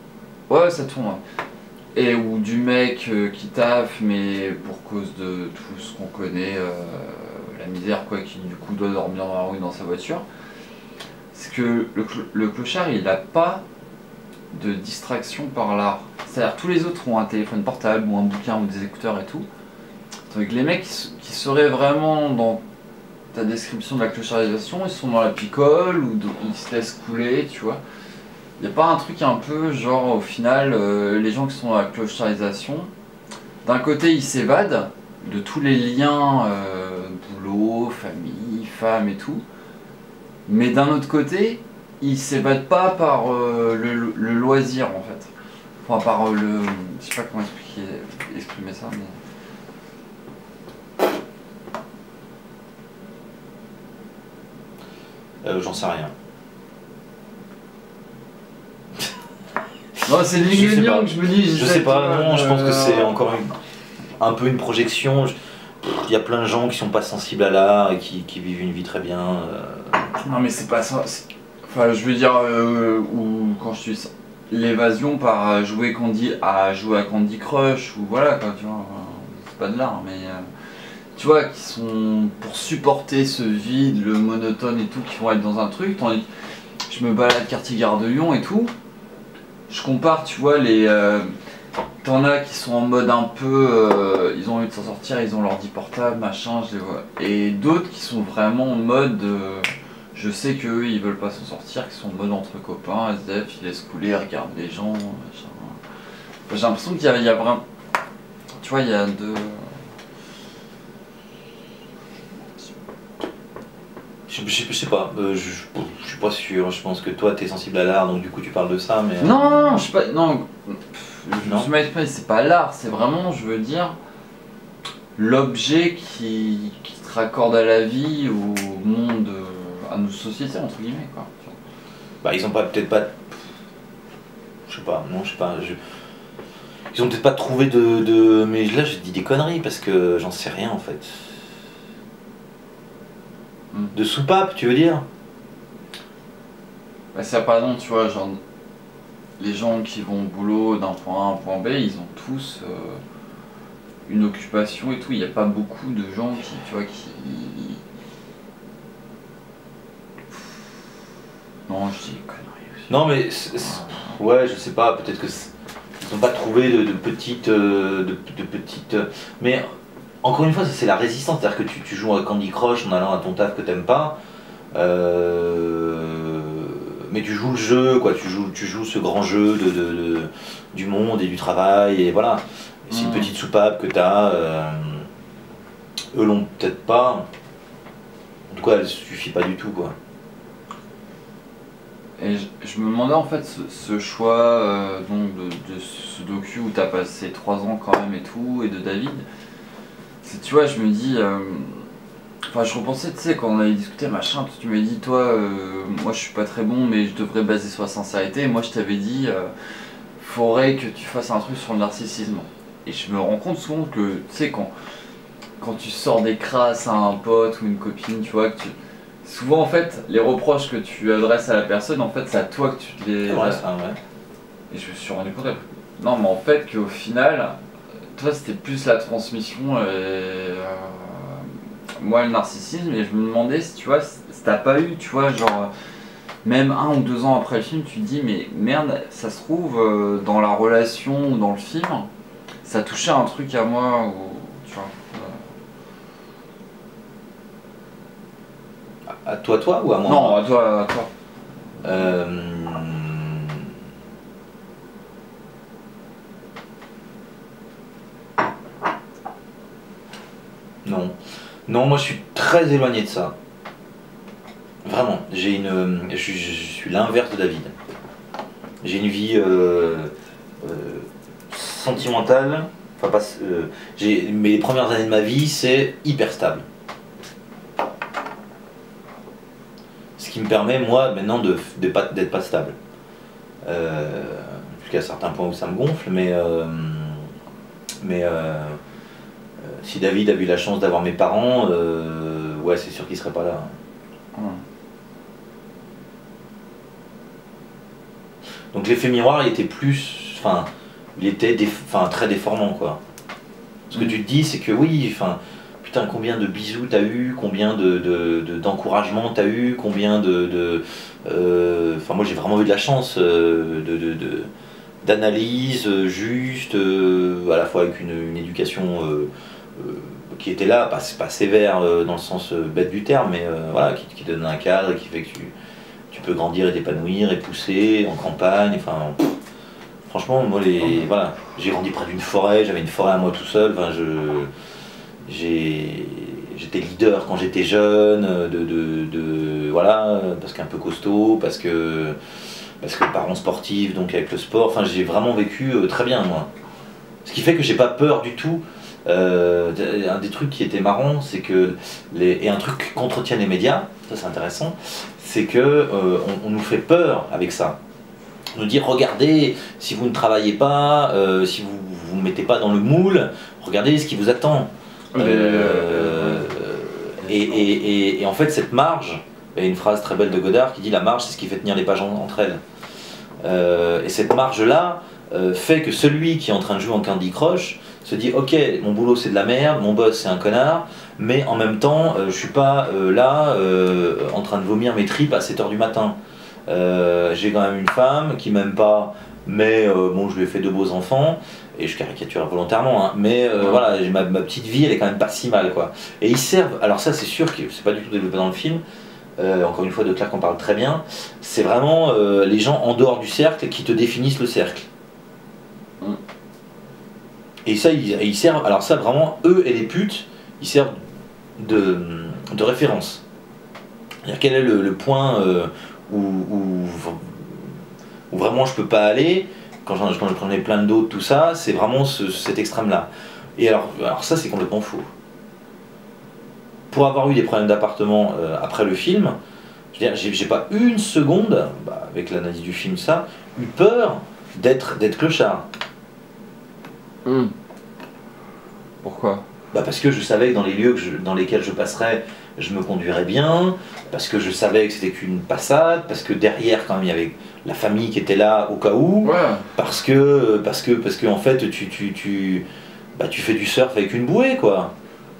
Ouais, ça tourne. Ouais. Et ou du mec qui taffe, mais pour cause de tout ce qu'on connaît, la misère, quoi, qui du coup doit dormir dans la rue dans sa voiture. C'est que le clochard, il n'a pas de distraction par l'art. C'est-à-dire tous les autres ont un téléphone portable ou un bouquin ou des écouteurs et tout. Donc les mecs qui seraient vraiment dans ta description de la clochardisation, ils sont dans la picole ou ils se laissent couler, tu vois. Il n'y a pas un truc un peu genre au final, les gens qui sont dans la clochardisation, d'un côté ils s'évadent de tous les liens boulot, famille, femme et tout, mais d'un autre côté ils s'évadent pas par le loisir en fait. Enfin par le... je sais pas comment exprimer ça mais... J'en sais rien. Non, c'est l'ingrédient que je me dis. Je sais pas, non, je pense que c'est encore un peu une projection. Il y a plein de gens qui sont pas sensibles à l'art et qui vivent une vie très bien. Non, mais c'est pas ça. Enfin, je veux dire, ou quand je suis l'évasion par jouer à Candy Crush, ou voilà, quoi, tu vois. C'est pas de l'art, mais. Tu vois, qui sont pour supporter ce vide, le monotone et tout, qui vont être dans un truc, tandis que je me balade quartier Gare de Lyon et tout, je compare, tu vois, t'en as qui sont en mode un peu, ils ont envie de s'en sortir, ils ont l'ordi portable, machin, je les vois, et d'autres qui sont vraiment en mode, je sais qu'eux, ils veulent pas s'en sortir, qui sont en mode entre copains, SDF, ils laissent couler, ils regardent les gens, machin. Enfin, j'ai l'impression qu'il y a vraiment, tu vois, il y a deux... Je sais pas, je suis pas sûr, je pense que toi t'es sensible à l'art donc du coup tu parles de ça mais... Non, je sais pas, non, je m'exprime, c'est pas l'art, c'est vraiment, je veux dire, l'objet qui te raccorde à la vie, au monde, à nos sociétés entre guillemets quoi. Bah ils ont peut-être pas... Je sais pas, ils ont peut-être pas trouvé de... Mais là je dis des conneries parce que j'en sais rien en fait. De soupape, tu veux dire? Bah, ça par exemple, tu vois, genre les gens qui vont au boulot d'un point A à un point B, ils ont tous une occupation et tout. Il n'y a pas beaucoup de gens qui, tu vois, qui... Non, je dis des conneries aussi. Non mais ouais, je sais pas, peut-être que ils n'ont pas trouvé de petites, mais encore une fois, c'est la résistance, c'est-à-dire que tu joues à Candy Crush en allant à ton taf que t'aimes pas, mais tu joues le jeu, quoi, tu joues ce grand jeu du monde et du travail, et voilà. C'est une petite soupape que t'as, eux l'ont peut-être pas, en tout cas elle suffit pas du tout, quoi. Et je me demandais en fait ce choix donc de ce docu où t'as passé 3 ans quand même et tout, et de David. Tu vois, je me dis, enfin je repensais, tu sais, quand on avait discuté machin, tu m'as dit toi, moi je suis pas très bon mais je devrais baser sur la sincérité, et moi je t'avais dit, faudrait que tu fasses un truc sur le narcissisme. Et je me rends compte souvent que, tu sais, quand tu sors des crasses à un pote ou une copine, tu vois, que souvent en fait, les reproches que tu adresses à la personne, en fait c'est à toi que tu les... Ouais, ça, ouais. Et je me suis rendu compte, non mais en fait qu'au final, toi c'était plus la transmission et moi le narcissisme, et je me demandais si tu vois, si t'as pas eu, tu vois, genre même 1 ou 2 ans après le film, tu te dis mais merde, ça se trouve dans la relation ou dans le film, ça touchait un truc à moi, ou tu vois. À toi ou à moi? Non, à toi, à toi. Non. Non, moi je suis très éloigné de ça. Vraiment. Je suis l'inverse de David. J'ai une vie sentimentale. Enfin, pas, mes premières années de ma vie, c'est hyper stable. Ce qui me permet, moi, maintenant, d'être pas stable. Jusqu'à certains points où ça me gonfle, mais si David a eu la chance d'avoir mes parents, ouais, c'est sûr qu'il serait pas là. Donc l'effet miroir, il était plus, enfin, il était très déformant, quoi. Ce que tu te dis, c'est que oui, enfin, putain, combien de bisous t'as eu, combien d'encouragements t'as eu, combien enfin, moi j'ai vraiment eu de la chance d'analyse juste, à la fois avec une éducation qui était là, pas sévère dans le sens bête du terme, mais voilà, qui donne un cadre et qui fait que tu peux grandir et t'épanouir et pousser en campagne, enfin... Franchement, moi, voilà, j'ai grandi près d'une forêt, j'avais une forêt à moi tout seul, enfin, j'étais leader quand j'étais jeune, voilà, parce qu'un peu costaud, parce que parents sportifs, donc avec le sport, enfin, j'ai vraiment vécu très bien, moi. Ce qui fait que j'ai pas peur du tout. Un des trucs qui était marrant, c'est que, et un truc qu'entretiennent les médias, ça c'est intéressant, c'est que on nous fait peur avec ça. Nous dire regardez, si vous ne travaillez pas, si vous ne mettez pas dans le moule, regardez ce qui vous attend. Et en fait cette marge, il y a une phrase très belle de Godard qui dit la marge c'est ce qui fait tenir les pages entre elles. Et cette marge là fait que celui qui est en train de jouer en Candy Crush se dit ok, mon boulot c'est de la merde, mon boss c'est un connard, mais en même temps je suis pas là en train de vomir mes tripes à 7h du matin. J'ai quand même une femme qui m'aime pas, mais bon, je lui ai fait 2 beaux enfants, et je caricature volontairement, hein, mais voilà, ma petite vie, elle est quand même pas si mal, quoi. Et ils servent, alors ça c'est sûr que c'est pas du tout développé dans le film, encore une fois de Clark en parle très bien, c'est vraiment les gens en dehors du cercle qui te définissent le cercle. Et ça, ils servent, alors ça vraiment, eux et les putes, ils servent de référence. C'est-à-dire quel est le point... où vraiment je peux pas aller, quand j'en ai plein d'autres, tout ça, c'est vraiment cet extrême-là. Et alors ça c'est complètement faux. Pour avoir eu des problèmes d'appartement après le film, je veux dire, j'ai pas une seconde, avec l'analyse du film ça, eu peur d'être clochard. Pourquoi? Parce que je savais que dans les lieux dans lesquels je passerais, je me conduirais bien, parce que je savais que c'était qu'une passade, parce que derrière quand même il y avait la famille qui était là au cas où, Ouais. parce que en fait tu fais du surf avec une bouée quoi.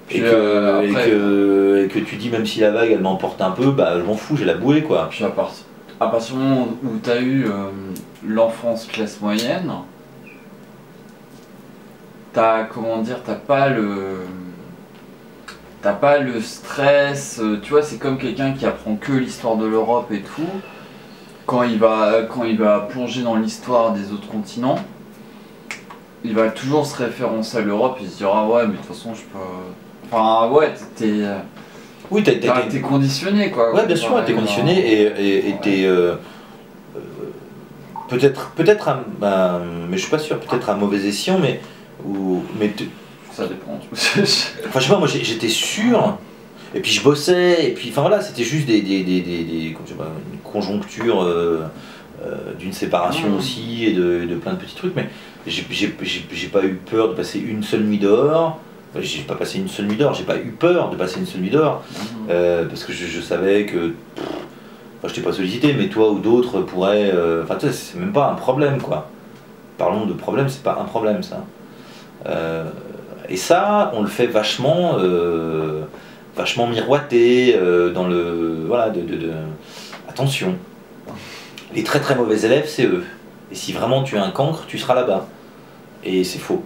Puis, Et que, après- et que tu dis même si la vague elle m'emporte un peu, bah je m'en fous, j'ai la bouée quoi. Puis à partir du moment où tu as eu l'enfance classe moyenne, t'as pas le stress, tu vois, c'est comme quelqu'un qui apprend que l'histoire de l'Europe et tout. Quand il va plonger dans l'histoire des autres continents, il va toujours se référencer à l'Europe et se dire ah ouais mais de toute façon je peux. Enfin ouais Oui, t'es conditionné quoi. ouais, bien sûr, t'es conditionné et t'es peut-être mais je suis pas sûr, peut-être à mauvais escient, mais Ça dépend. enfin je sais pas, moi j'étais sûr. Et puis je bossais, et puis enfin voilà, c'était juste je sais pas, une conjoncture d'une séparation aussi et de plein de petits trucs, mais j'ai pas eu peur de passer une seule nuit dehors. Enfin, j'ai pas passé une seule nuit dehors, j'ai pas eu peur de passer une seule nuit dehors, parce que je savais que. Enfin, je t'ai pas sollicité, mais toi ou d'autres pourraient. Enfin, tu sais, c'est même pas un problème quoi. Parlons de problème, c'est pas un problème ça. Et ça, on le fait vachement miroiter dans le. Voilà, attention. Les très très mauvais élèves, c'est eux. Et si vraiment tu es un cancre, tu seras là-bas. Et c'est faux.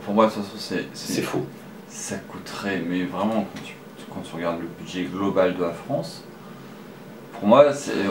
Pour moi, de toute façon, C'est faux. ça coûterait, mais vraiment, quand tu regardes le budget global de la France, pour moi,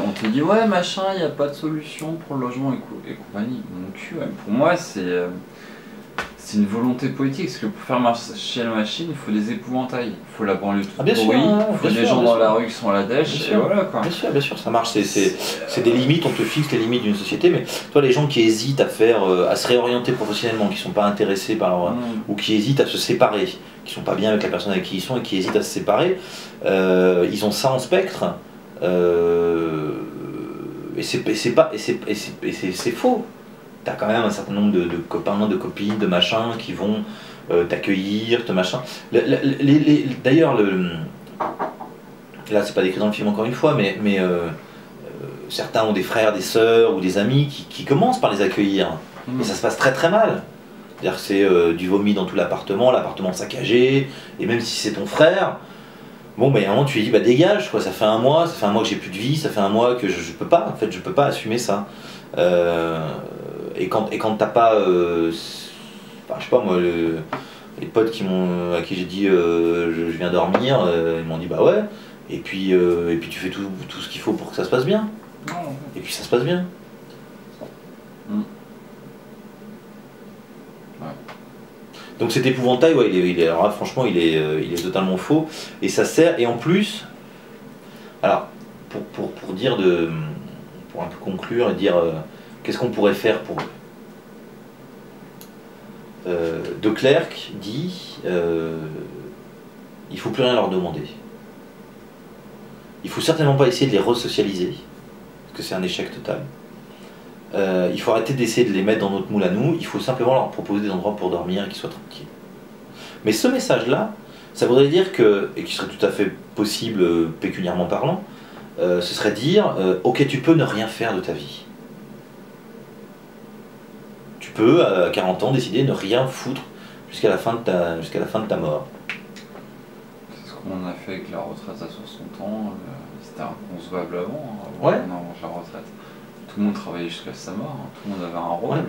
on te dit ouais, machin, il n'y a pas de solution pour le logement et compagnie. Mon cul, ouais. Pour moi, c'est une volonté politique, parce que pour faire marcher la machine, il faut des épouvantails. Il faut la banlieue toute bien sûr, pourrie, hein, il faut bien des sûr, gens bien dans sûr. la rue qui sont à la dèche, Bien et sûr. voilà quoi. Bien sûr, ça marche. C'est des limites, on te fixe les limites d'une société, mais toi, les gens qui hésitent à se réorienter professionnellement, qui sont pas intéressés par leur. Ou qui hésitent à se séparer, qui sont pas bien avec la personne avec qui ils sont et qui hésitent à se séparer, ils ont ça en spectre. Et c'est faux. T'as quand même un certain nombre de copains, de copines, de machins qui vont t'accueillir, te machin. D'ailleurs, là c'est pas décrit dans le film encore une fois, mais certains ont des frères, des sœurs ou des amis qui commencent par les accueillir. Et ça se passe très très mal. C'est-à-dire que c'est du vomi dans tout l'appartement saccagé, et même si c'est ton frère, bon, il y a un moment tu lui dis bah dégage quoi, ça fait un mois que j'ai plus de vie, ça fait un mois que je peux pas, en fait je peux pas assumer ça. Et quand t'as pas, enfin, je sais pas moi, les potes à qui j'ai dit je viens dormir, ils m'ont dit bah ouais, et puis tu fais tout ce qu'il faut pour que ça se passe bien, et puis ça se passe bien. Donc cet épouvantail, ouais, alors là, franchement, il est totalement faux, et ça sert, et en plus, alors, pour dire pour un peu conclure et dire qu'est-ce qu'on pourrait faire pour eux. De Klerk dit, il faut plus rien leur demander. Il faut certainement pas essayer de les resocialiser, parce que c'est un échec total. Il faut arrêter d'essayer de les mettre dans notre moule à nous, il faut simplement leur proposer des endroits pour dormir et qu'ils soient tranquilles. Mais ce message-là, ça voudrait dire que, et qui serait tout à fait possible pécuniairement parlant, ce serait dire, ok, tu peux ne rien faire de ta vie. Tu peux, à 40 ans, décider de ne rien foutre jusqu'à la fin de ta mort. C'est ce qu'on a fait avec la retraite à 60 ans, c'était inconcevable avant, Ouais. On avance la retraite. Tout le monde travaillait jusqu'à sa mort, tout le monde avait un rôle. Ouais.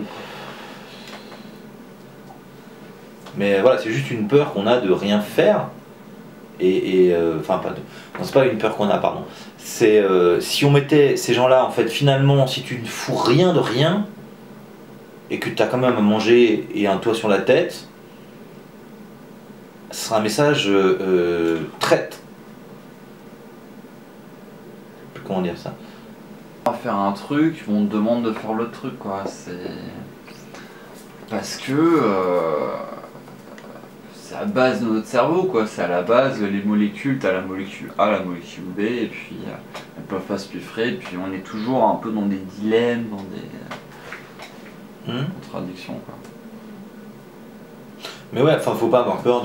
Mais voilà, c'est juste une peur qu'on a de rien faire. Enfin, pas de. Non, c'est pas une peur qu'on a, pardon. C'est si on mettait ces gens-là, en fait, finalement, si tu ne fous rien de rien, et que tu as quand même à manger et un toit sur la tête, ce sera un message traite. Comment dire ça? On va faire un truc, on te demande de faire l'autre truc quoi, c'est. Parce que c'est la base de notre cerveau quoi, c'est à la base les molécules, t'as la molécule A, la molécule B, et puis elles peuvent pas se piffrer, et puis on est toujours un peu dans des dilemmes, dans des contradictions quoi. Mais ouais, enfin faut pas avoir peur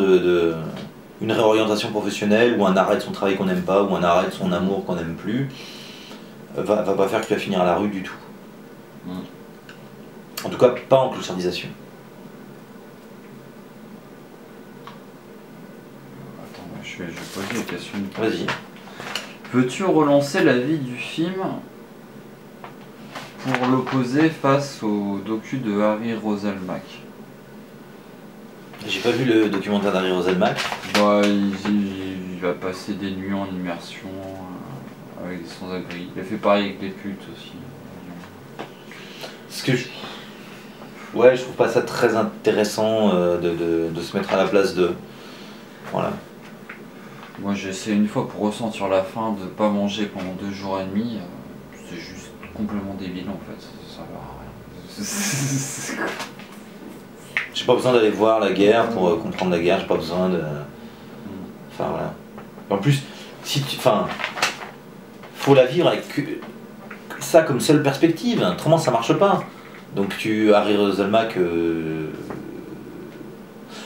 une réorientation professionnelle ou un arrêt de son travail qu'on n'aime pas ou un arrêt de son amour qu'on n'aime plus va pas faire que tu vas finir à la rue du tout. En tout cas, pas en clochardisation. Attends, je vais poser la question. Vas-y. Peux-tu relancer la vie du film pour l'opposer face au docu de Harry Roselmack? J'ai pas vu le documentaire d'Harry Roselmack. Bah, il va passer des nuits en immersion avec des sans-abri. Il a fait pareil avec les putes aussi. Ce que ouais, je trouve pas ça très intéressant de se mettre à la place de... Voilà. Moi j'ai essayé une fois pour ressentir la faim de pas manger pendant 2 jours et demi. C'est juste complètement débile en fait. Ça va à rien. J'ai pas besoin d'aller voir la guerre pour comprendre la guerre, j'ai pas besoin de... Enfin voilà. En plus, si tu... Enfin... Faut la vivre avec ça comme seule perspective, autrement ça marche pas. Donc Harry Roselmack...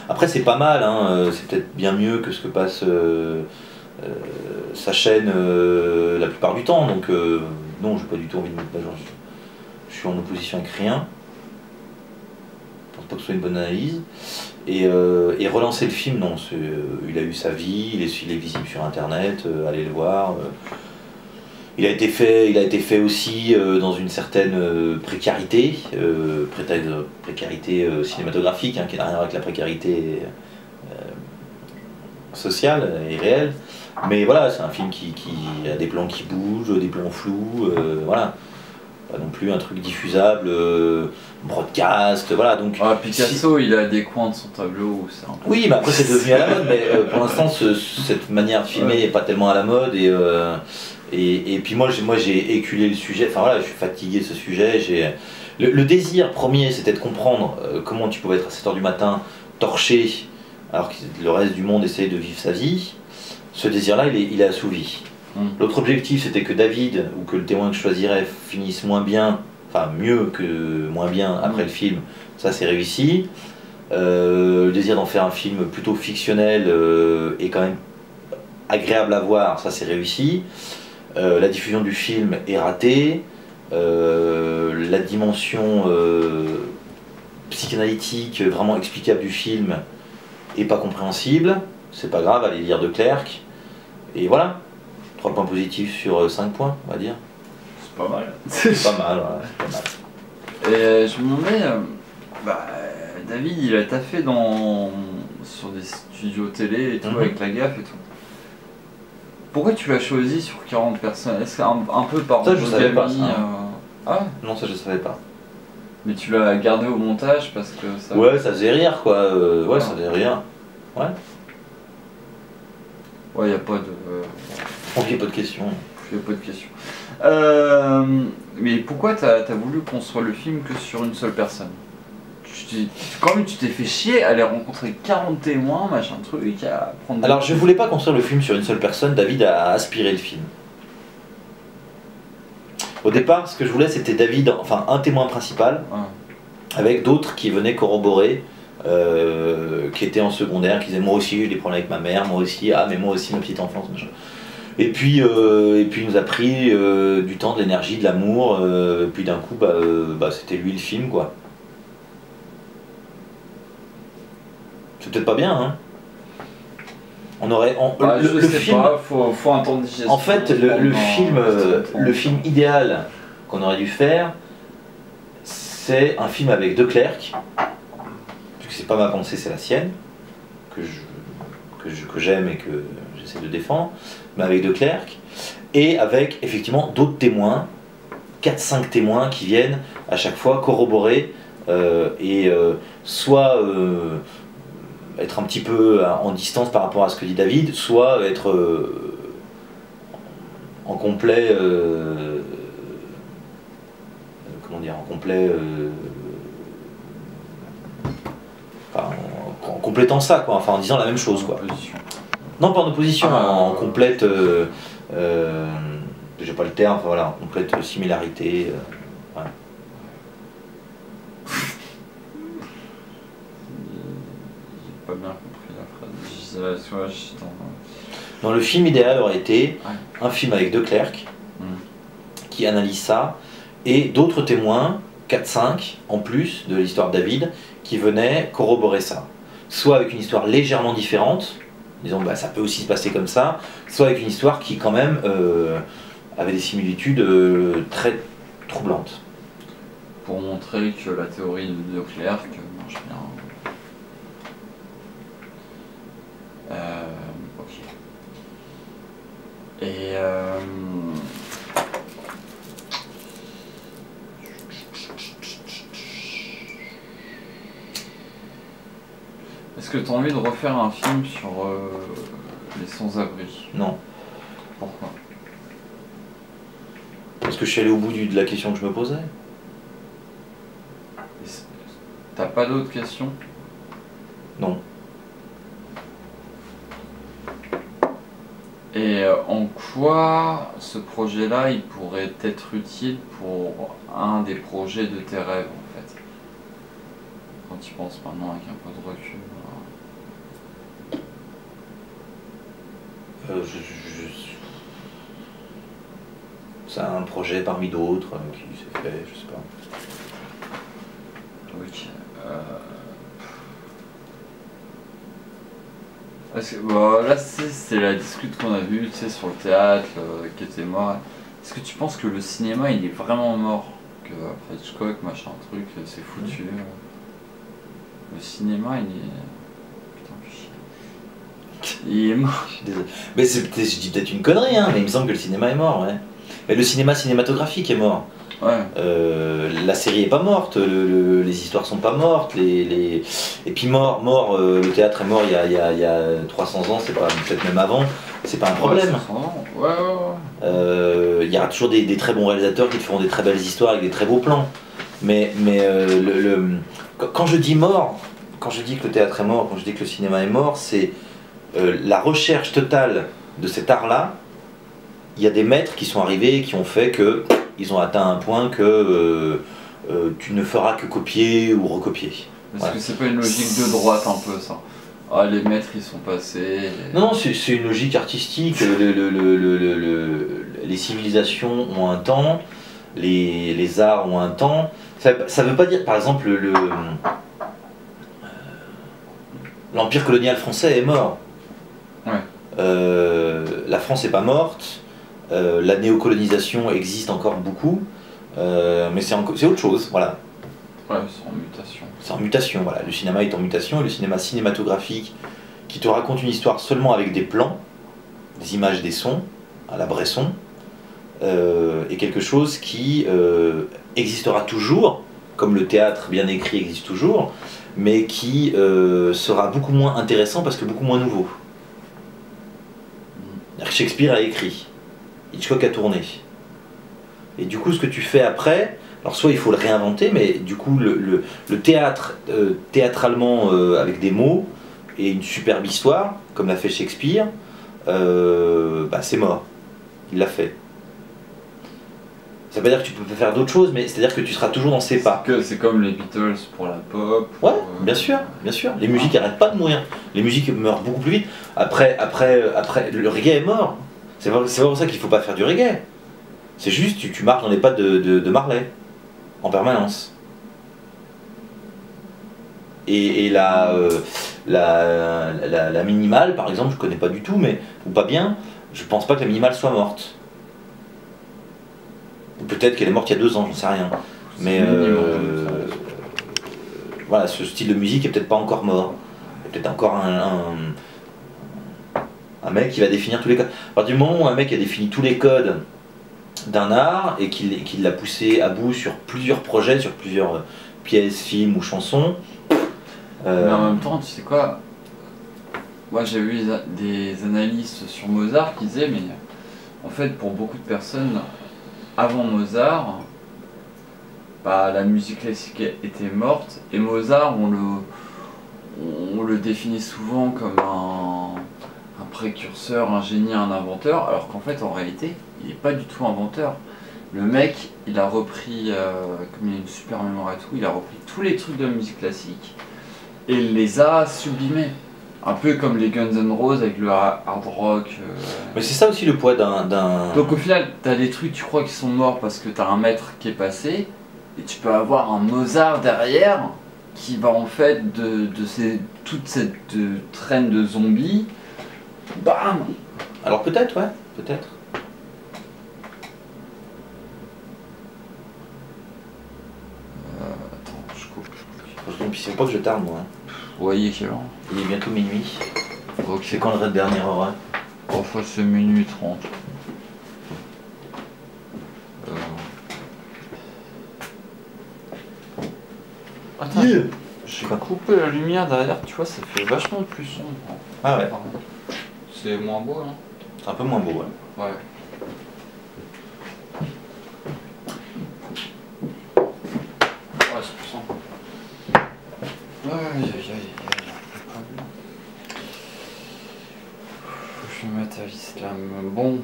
Après c'est pas mal, hein. C'est peut-être bien mieux que ce que passe sa chaîne la plupart du temps, donc non, j'ai pas du tout envie de mettre... Je suis en opposition avec rien. Je pense pas que ce soit une bonne analyse. Et relancer le film, non, il a eu sa vie, il est visible sur internet, allez le voir. Il a été fait aussi dans une certaine précarité, précarité cinématographique, hein, qui n'a rien à voir avec la précarité sociale et réelle. Mais voilà, c'est un film qui a des plans qui bougent, des plans flous, voilà. Pas non plus un truc diffusable, broadcast, voilà. Donc, Picasso, il a des coins de son tableau. Oui, mais après c'est devenu à la mode, mais pour l'instant cette manière de filmer n'est pas tellement à la mode. Et puis moi j'ai éculé le sujet, enfin voilà, je suis fatigué de ce sujet. Le désir premier, c'était de comprendre comment tu pouvais être à 7h du matin, torché, alors que le reste du monde essayait de vivre sa vie. Ce désir-là, il est assouvi. L'autre objectif, c'était que David, ou que le témoin que je choisirais, finisse moins bien, enfin mieux que moins bien après le film. Ça, c'est réussi. Le désir d'en faire un film plutôt fictionnel et quand même agréable à voir, ça, c'est réussi. La diffusion du film est ratée. La dimension psychanalytique vraiment explicable du film est pas compréhensible. C'est pas grave, allez lire De Clercq. Et voilà. 3 points positifs sur 5 points, on va dire. C'est pas mal. C'est pas mal, voilà, c'est pas mal. Et je me demandais, David, il a taffé sur des studios télé et tout, avec la gaffe et tout. Pourquoi tu l'as choisi sur 40 personnes? Est-ce qu'un peu par ça, je savais pas, ça. Ah non, ça je savais pas. Mais tu l'as gardé au montage parce que ça... Ouais, ça faisait rire quoi, ouais, ça faisait rire. Ouais. Ouais, y a pas de... Ok, pas de questions. Y a pas de questions. Mais pourquoi t'as voulu construire le film que sur une seule personne? Quand même tu t'es fait chier à aller rencontrer 40 témoins, machin truc, à prendre... Alors je voulais pas construire le film sur une seule personne, David a aspiré le film. Au départ, ce que je voulais c'était David, enfin un témoin principal, avec d'autres qui venaient corroborer, qui étaient en secondaire, qui disaient moi aussi j'ai des problèmes avec ma mère, moi aussi, ah mais moi aussi ma petite enfance, machin. Et puis il nous a pris du temps, de l'énergie, de l'amour, et puis d'un coup c'était lui le film quoi. C'est peut-être pas bien, hein. On aurait... le film... pas, faut un temps de digestion. En fait, le film idéal qu'on aurait dû faire, c'est un film avec De Clercq, puisque c'est pas ma pensée, c'est la sienne, que j'aime et que j'essaie de défendre, mais avec De Clercq, et avec effectivement d'autres témoins, 4-5 témoins qui viennent à chaque fois corroborer, soit... être un petit peu en distance par rapport à ce que dit David, soit être en complet... comment dire, en complet... en complétant ça, quoi, enfin en disant la même chose, quoi. Non, pas en opposition, en complète... j'ai pas le terme, enfin, voilà, en complète similarité. Ouais. Pas bien compris la phrase. Non, le film idéal aurait été Ouais. un film avec De Clercq Mm. qui analyse ça et d'autres témoins, 4-5 en plus de l'histoire de David, qui venaient corroborer ça. Soit avec une histoire légèrement différente, disons bah, ça peut aussi se passer comme ça, soit avec une histoire qui quand même avait des similitudes très troublantes. Pour montrer que la théorie de Clercq marche bien. Ok. Et est-ce que tu as envie de refaire un film sur les sans-abri? Non. Pourquoi? Parce que je suis allé au bout de la question que je me posais. T'as pas d'autres questions? Non. Et en quoi ce projet-là, il pourrait être utile pour un des projets de tes rêves, en fait? Quand tu penses maintenant avec un peu de recul. C'est un projet parmi d'autres qui s'est fait, je sais pas. Ok. Parce que, bah, là, c'est la discute qu'on a vue, tu sais, sur le théâtre, qui était mort. Est-ce que tu penses que le cinéma, il est vraiment mort? Que après Hitchcock, machin, truc, c'est foutu. Le cinéma, il est... Putain, que chier. Il est mort. Je suis désolé. Mais je dis peut-être une connerie, hein, mais il me semble que le cinéma est mort, ouais. Mais le cinéma cinématographique est mort. Ouais. La série est pas morte, les histoires sont pas mortes, et puis le théâtre est mort il y a 300 ans, c'est pas peut-être même avant, c'est pas un problème. Ouais. Il y aura toujours des très bons réalisateurs qui te feront des très belles histoires avec des très beaux plans. Mais quand je dis mort, quand je dis que le théâtre est mort, quand je dis que le cinéma est mort, c'est la recherche totale de cet art-là. Il y a des maîtres qui sont arrivés et qui ont fait que ils ont atteint un point que tu ne feras que copier ou recopier. Est-ce que c'est pas une logique de droite un peu ça? Ah, les maîtres ils sont passés. Non, c'est une logique artistique. Les civilisations ont un temps, les arts ont un temps. Ça veut pas dire, par exemple, l'empire colonial français est mort. Ouais. La France n'est pas morte. La néocolonisation existe encore beaucoup, mais c'est autre chose, voilà. Ouais, c'est en mutation. C'est en mutation, voilà. Le cinéma est en mutation, et le cinéma cinématographique, qui te raconte une histoire seulement avec des plans, des images, des sons, à la Bresson, est quelque chose qui existera toujours, comme le théâtre bien écrit existe toujours, mais qui sera beaucoup moins intéressant parce que beaucoup moins nouveau. Shakespeare a écrit. Hitchcock a tourné. Et du coup, ce que tu fais après, alors soit il faut le réinventer, mais du coup, le théâtre, théâtralement, avec des mots et une superbe histoire, comme l'a fait Shakespeare, c'est mort. Il l'a fait. Ça veut pas dire que tu peux faire d'autres choses, mais c'est-à-dire que tu seras toujours dans ses pas. C'est comme les Beatles pour la pop. Ouais, bien sûr, bien sûr. Les musiques n'arrêtent pas de mourir. Les musiques meurent beaucoup plus vite. Après le reggae est mort. C'est pas pour ça qu'il faut pas faire du reggae. C'est juste, tu marches dans les pas de Marley, en permanence. Et la minimale, par exemple, je connais pas du tout, ou pas bien, je pense pas que la minimale soit morte. Ou peut-être qu'elle est morte il y a 2 ans, j'en sais rien. Mais voilà, ce style de musique est peut-être pas encore mort. Il y a peut-être encore un mec qui va définir tous les codes. À partir du moment où un mec a défini tous les codes d'un art et qu'il l'a poussé à bout sur plusieurs projets, sur plusieurs pièces, films ou chansons. Mais en même temps, tu sais quoi? Moi j'ai vu des analystes sur Mozart qui disaient, mais en fait pour beaucoup de personnes, avant Mozart, la musique classique était morte, et Mozart on le définit souvent comme un précurseur, un génie, un inventeur, alors qu'en fait en réalité il n'est pas du tout inventeur. Le mec il a repris, comme il a une super mémoire et tout, il a repris tous les trucs de la musique classique et il les a sublimés. Un peu comme les Guns N' Roses avec le hard rock. Mais c'est ça aussi le poids d'un... Donc au final, t'as des trucs, tu crois qu'ils sont morts parce que t'as un maître qui est passé, et tu peux avoir un Mozart derrière qui va en fait toute cette traîne de zombies, bam. Alors peut-être, ouais, peut-être. Attends, je coupe. Puis c'est pas que je tarde, moi. Vous voyez quelle heure? Il est bientôt minuit. Ok. C'est quand le dernier heure? Parfois c'est minuit 30. Attends, j'ai coupé la lumière derrière, tu vois, ça fait vachement plus sombre. Ah ouais. C'est moins beau, hein? C'est un peu moins beau, ouais. Ouais. Ouais, c'est plus simple. Aïe aïe aïe. Faut que je me mette à l'islam. Bon.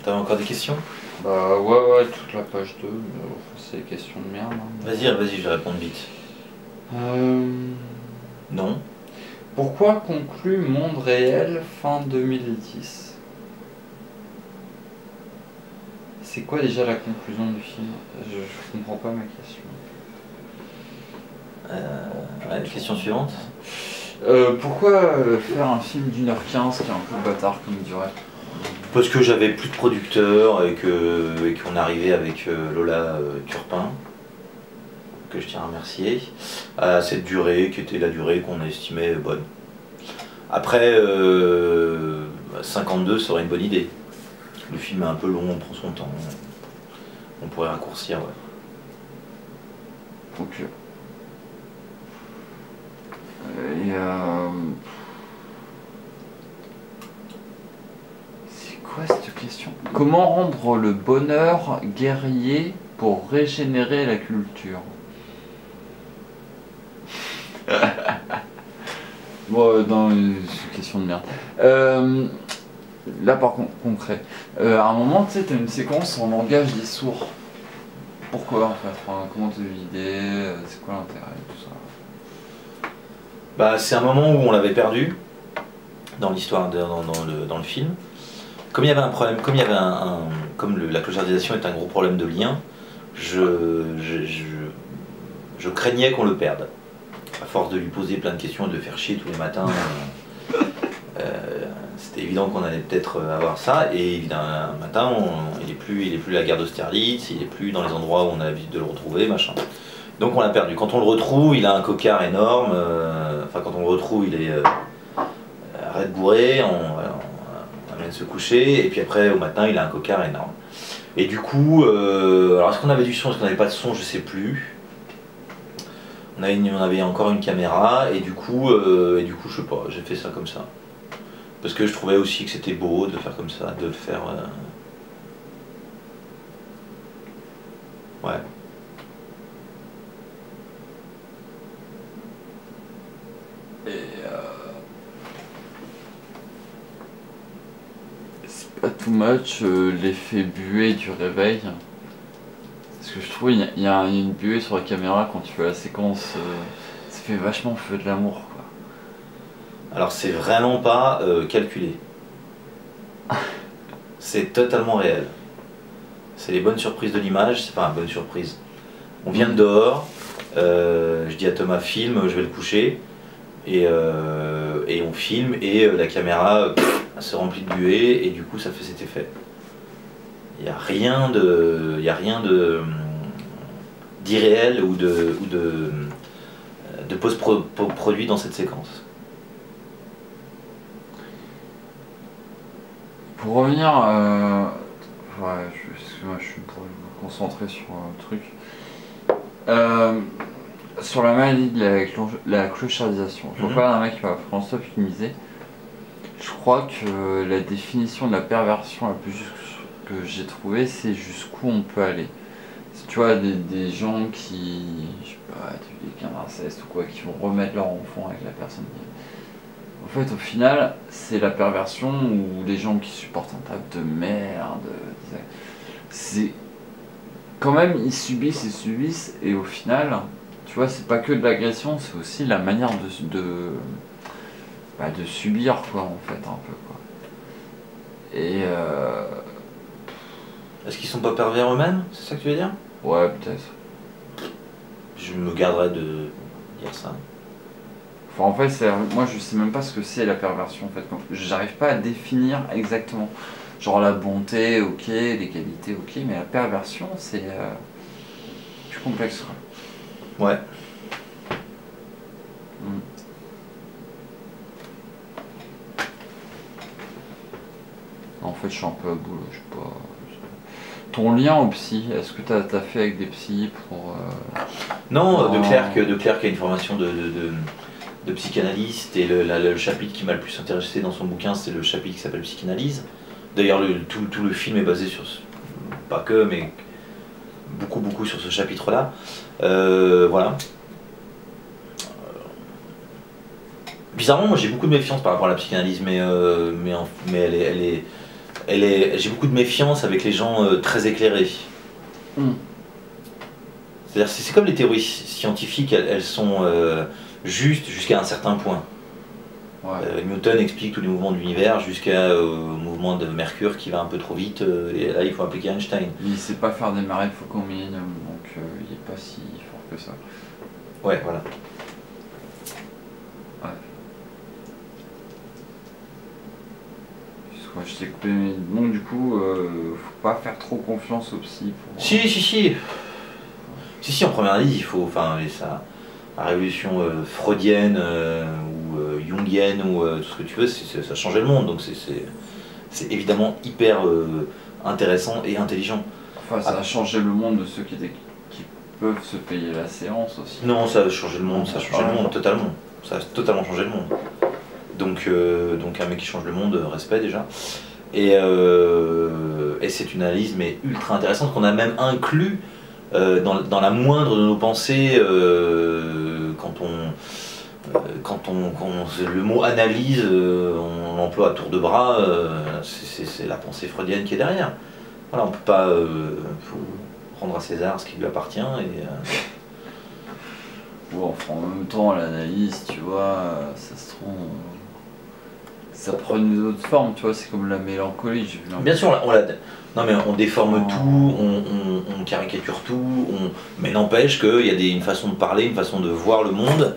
T'avais encore des questions? Bah ouais, toute la page 2, mais c'est des questions de merde. Hein. Vas-y, je vais répondre vite. Non. Pourquoi conclut Monde réel fin 2010? C'est quoi déjà la conclusion du film? Je comprends pas ma question. Ouais, question suivante. Pourquoi faire un film d'1h15 qui est un peu bâtard comme durée? Parce que j'avais plus de producteurs et qu'on arrivait avec Lola Turpin, que je tiens à remercier, à cette durée qui était la durée qu'on estimait bonne. Après, 52 serait une bonne idée. Le film est un peu long, on prend son temps. On pourrait raccourcir, ouais. Ok. C'est quoi cette question? Comment rendre le bonheur guerrier pour régénérer la culture? Bon, non, c'est une question de merde. Là, par contre, concret. À un moment, tu sais, t'as une séquence en langage des sourds. Pourquoi, en fait? Enfin, comment t'as eu l'idée? C'est quoi l'intérêt? Tout ça. Bah, c'est un moment où on l'avait perdu dans l'histoire, dans le film. Comme il y avait un problème, la clochardisation est un gros problème de lien, je craignais qu'on le perde. À force de lui poser plein de questions et de le faire chier tous les matins, c'était évident qu'on allait peut-être avoir ça. Et un matin, il est plus à la gare d'Austerlitz, il est plus dans les endroits où on a l'habitude de le retrouver, machin. Donc on l'a perdu. Quand on le retrouve, il a un cocard énorme. Quand on le retrouve, il est arrête bourré, on amène se coucher, et puis après au matin, il a un cocard énorme. Et du coup, alors est-ce qu'on avait du son, est-ce qu'on n'avait pas de son, je sais plus. On avait encore une caméra, et du coup, je sais pas, j'ai fait ça comme ça. Parce que je trouvais aussi que c'était beau de le faire comme ça, de le faire. Ouais. C'est pas too much l'effet buée du réveil. Parce que je trouve il y a une buée sur la caméra quand tu fais la séquence. Ça fait vachement feu de l'amour, quoi. Alors c'est vraiment pas calculé. C'est totalement réel. C'est les bonnes surprises de l'image, c'est pas une bonne surprise. On vient de dehors, je dis à Thomas filme, je vais le coucher, et on filme, et la caméra se remplit de buée, et du coup ça fait cet effet. Il n'y a rien d'irréel ou de post-produit dans cette séquence. Pour revenir, excuse-moi, je suis pour me concentrer sur un truc. Sur la maladie de la clochardisation. Je regarde un mec François qui me disait, je crois que la définition de la perversion la plus juste que j'ai trouvée, c'est jusqu'où on peut aller. Tu vois, des gens qui, je sais pas, des cas d'inceste ou quoi, qui vont remettre leur enfant avec la personne. En fait, au final, c'est la perversion ou les gens qui supportent un tas de merde. C'est quand même, ils subissent, et au final, tu vois, c'est pas que de l'agression, c'est aussi la manière de subir, quoi, en fait, un peu, quoi. Et Est-ce qu'ils sont pas pervers eux-mêmes? C'est ça que tu veux dire? ouais, peut-être. Je me garderai de dire ça. Enfin, en fait, moi, je sais même pas ce que c'est la perversion, en fait. J'arrive pas à définir exactement. Genre la bonté, ok, les qualités, ok, mais la perversion, c'est plus complexe, quoi. Ouais. En fait, je suis un peu à bout, là, je sais pas. Ton lien au psy, est-ce que t'as fait avec des psys pour... Non, Non. De Clercq qui a une formation de psychanalyste, et le chapitre qui m'a le plus intéressé dans son bouquin, c'est le chapitre qui s'appelle Psychanalyse. D'ailleurs, tout le film est basé sur, pas que, mais beaucoup sur ce chapitre-là. Voilà. Bizarrement, moi j'ai beaucoup de méfiance par rapport à la psychanalyse, mais j'ai beaucoup de méfiance avec les gens très éclairés. C'est-à-dire, c'est comme les théories scientifiques, elles sont justes jusqu'à un certain point. Ouais. Newton explique tous les mouvements de l'univers jusqu'au mouvement de Mercure qui va un peu trop vite, et là il faut appliquer Einstein. Il sait pas faire des marées de Faucon Millennium, donc il est pas si fort que ça. Ouais, voilà. Ouais, je t'ai coupé, mais donc du coup, faut pas faire trop confiance au psy. Pour... Si, en première analyse, il faut, enfin, la révolution freudienne ou jungienne ou tout ce que tu veux, ça changeait le monde, donc c'est évidemment hyper intéressant et intelligent. Enfin, ça a changé le monde de ceux qui peuvent se payer la séance aussi. Non, ça a changé le monde, totalement. Ça a totalement changé le monde. Donc un mec qui change le monde, respect déjà. Et c'est une analyse mais ultra intéressante qu'on a même inclus dans la moindre de nos pensées quand le mot analyse, on l'emploie à tour de bras, c'est la pensée freudienne qui est derrière. Voilà, on peut pas faut rendre à César ce qui lui appartient et Ouais, enfin, en même temps, l'analyse, tu vois, ça se trouve, ça prend une autre forme, tu vois, c'est comme la mélancolie, j'ai vu un bien sûr, non mais on déforme Oh. tout, on caricature tout, mais n'empêche qu'il y a une façon de parler, une façon de voir le monde,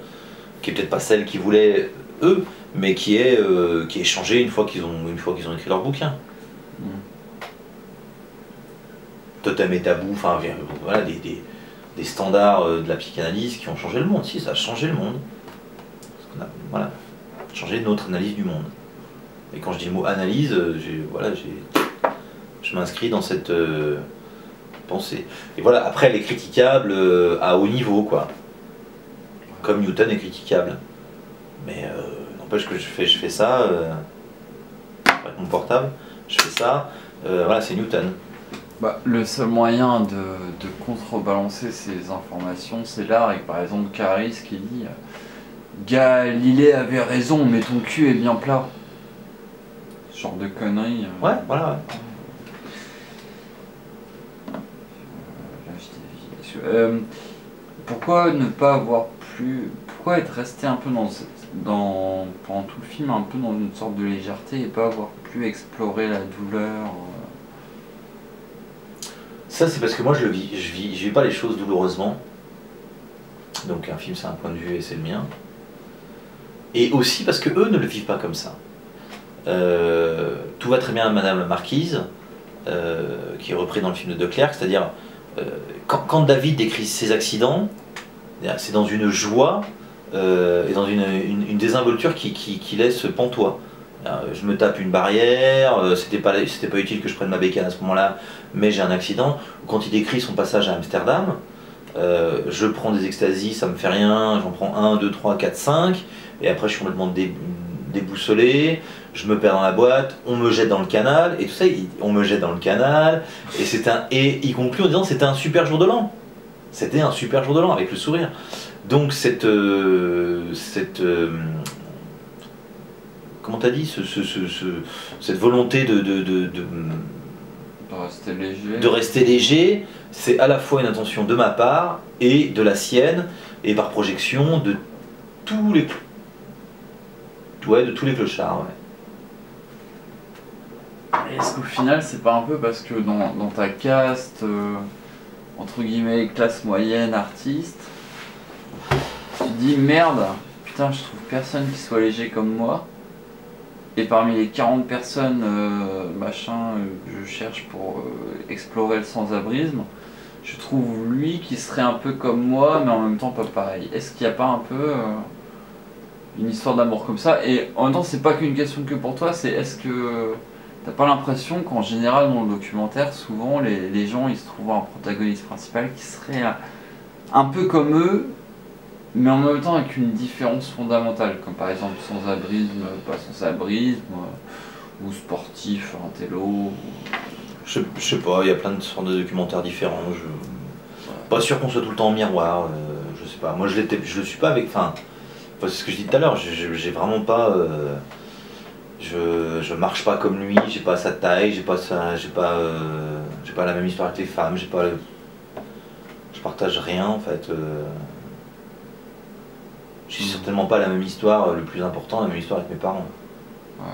qui est peut-être pas celle qu'ils voulaient eux, mais qui est changée une fois qu'ils ont écrit leur bouquin. Totem et tabou, enfin voilà, des standards de la psychanalyse qui ont changé le monde. Si, ça a changé le monde. Voilà, changé notre analyse du monde. Et quand je dis le mot analyse, je m'inscris dans cette pensée. Et voilà, après elle est critiquable à haut niveau, quoi. Comme Newton est critiquable. Mais n'empêche que je fais ça, avec mon portable, je fais ça, voilà, c'est Newton. Bah, le seul moyen de contrebalancer ces informations, c'est là, avec par exemple Caris qui dit Galilée avait raison, mais ton cul est bien plat. Ce genre de conneries. Ouais, voilà. Ouais. Pourquoi ne pas avoir plus. Pourquoi être resté un peu pendant tout le film, un peu dans une sorte de légèreté et pas avoir pu explorer la douleur Ça, c'est parce que moi je vis pas les choses douloureusement. Donc un film c'est un point de vue et c'est le mien. Et aussi parce que eux ne le vivent pas comme ça. Tout va très bien à Madame la Marquise, qui est repris dans le film de Clercq, c'est-à-dire quand David décrit ses accidents, c'est dans une joie et dans une désinvolture qui laisse pantois. Je me tape une barrière, c'était pas utile que je prenne ma bécane à ce moment-là, mais j'ai un accident. Quand il décrit son passage à Amsterdam, je prends des extasies, ça me fait rien, j'en prends 1, 2, 3, 4, 5, et après je suis complètement déboussolé, je me perds dans la boîte, on me jette dans le canal, et tout ça, on me jette dans le canal, et il conclut en disant c'était un super jour de l'an. C'était un super jour de l'an, avec le sourire. Donc comment t'as dit, cette volonté rester léger. De rester léger, c'est à la fois une intention de ma part et de la sienne et par projection de tous les clochards. Ouais. Est-ce qu'au final, c'est pas un peu parce que dans ta caste, entre guillemets, classe moyenne, artiste, tu te dis merde, putain, je trouve personne qui soit léger comme moi. Et parmi les 40 personnes, je cherche pour explorer le sans-abrisme, je trouve lui qui serait un peu comme moi, mais en même temps pas pareil. Est-ce qu'il n'y a pas un peu une histoire d'amour comme ça? Et en même temps, c'est pas qu'une question que pour toi, c'est est-ce que t'as pas l'impression qu'en général dans le documentaire, souvent les gens ils se trouvent un protagoniste principal qui serait un peu comme eux, mais en même temps avec une différence fondamentale, comme par exemple sans-abrisme, pas sans-abrisme, ou sportif, intello. Je sais pas, il y a plein de sortes de documentaires différents. Pas sûr qu'on soit tout le temps en miroir, je sais pas. Moi je le suis pas avec. Enfin, c'est ce que je dis tout à l'heure, j'ai vraiment pas. Je marche pas comme lui, j'ai pas sa taille, j'ai pas la même histoire avec les femmes, je partage rien en fait. J'ai certainement pas la même histoire, le plus important, la même histoire avec mes parents. Ouais.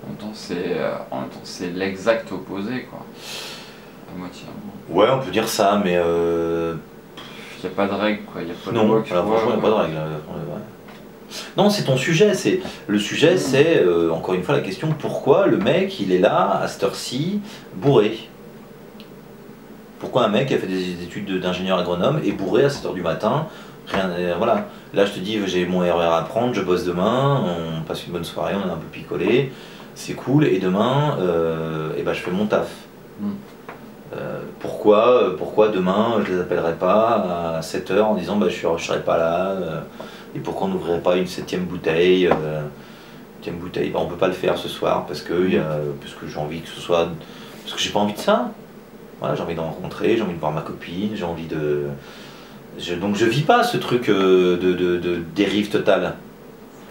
En même temps, c'est l'exact opposé, quoi. À moitié. Ouais, on peut dire ça, mais il n'y a pas de règle, quoi. Y a pas non, de loi, franchement, il n'y a pas de règle. Non, c'est ton sujet. Le sujet, c'est encore une fois la question pourquoi le mec il est là à cette heure-ci bourré. Pourquoi un mec qui a fait des études d'ingénieur agronome est bourré à 7h du matin? Voilà. Là, je te dis, j'ai mon RER à prendre, je bosse demain, on passe une bonne soirée, on est un peu picolé, c'est cool, et demain, je fais mon taf. Pourquoi demain, je les appellerai pas à 7h en disant je serai pas là, et pourquoi on n'ouvrirait pas une 7e bouteille on peut pas le faire ce soir parce que j'ai envie que ce soit... Parce que j'ai pas envie de ça. Voilà, j'ai envie d'en rencontrer, j'ai envie de voir ma copine, j'ai envie de... Donc je vis pas ce truc de dérive totale.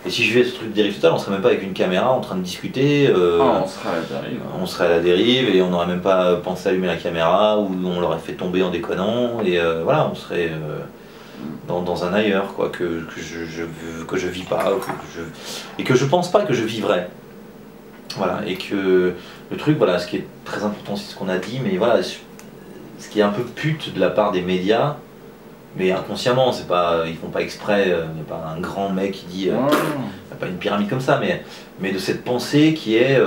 Et si je vivais ce truc de dérive totale, on serait même pas avec une caméra en train de discuter. On serait à la dérive. On serait à la dérive et on n'aurait même pas pensé à allumer la caméra ou on l'aurait fait tomber en déconnant. Et voilà, on serait dans un ailleurs quoi, que je vis pas, et que je pense pas que je vivrais. Voilà, et que le truc, voilà, ce qui est très important, c'est ce qu'on a dit, mais voilà, ce qui est un peu pute de la part des médias, mais inconsciemment, c'est pas, ils font pas exprès, il n'y a pas un grand mec qui dit, il n'y a pas une pyramide comme ça, mais de cette pensée qui est,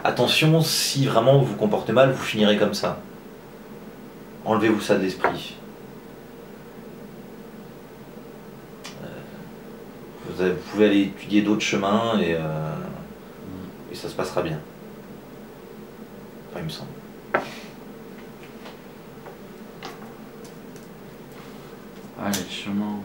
attention, si vraiment vous vous comportez mal, vous finirez comme ça. Enlevez-vous ça de l'esprit. Vous pouvez aller étudier d'autres chemins et ça se passera bien. Enfin, il me semble. Ah, les chemins.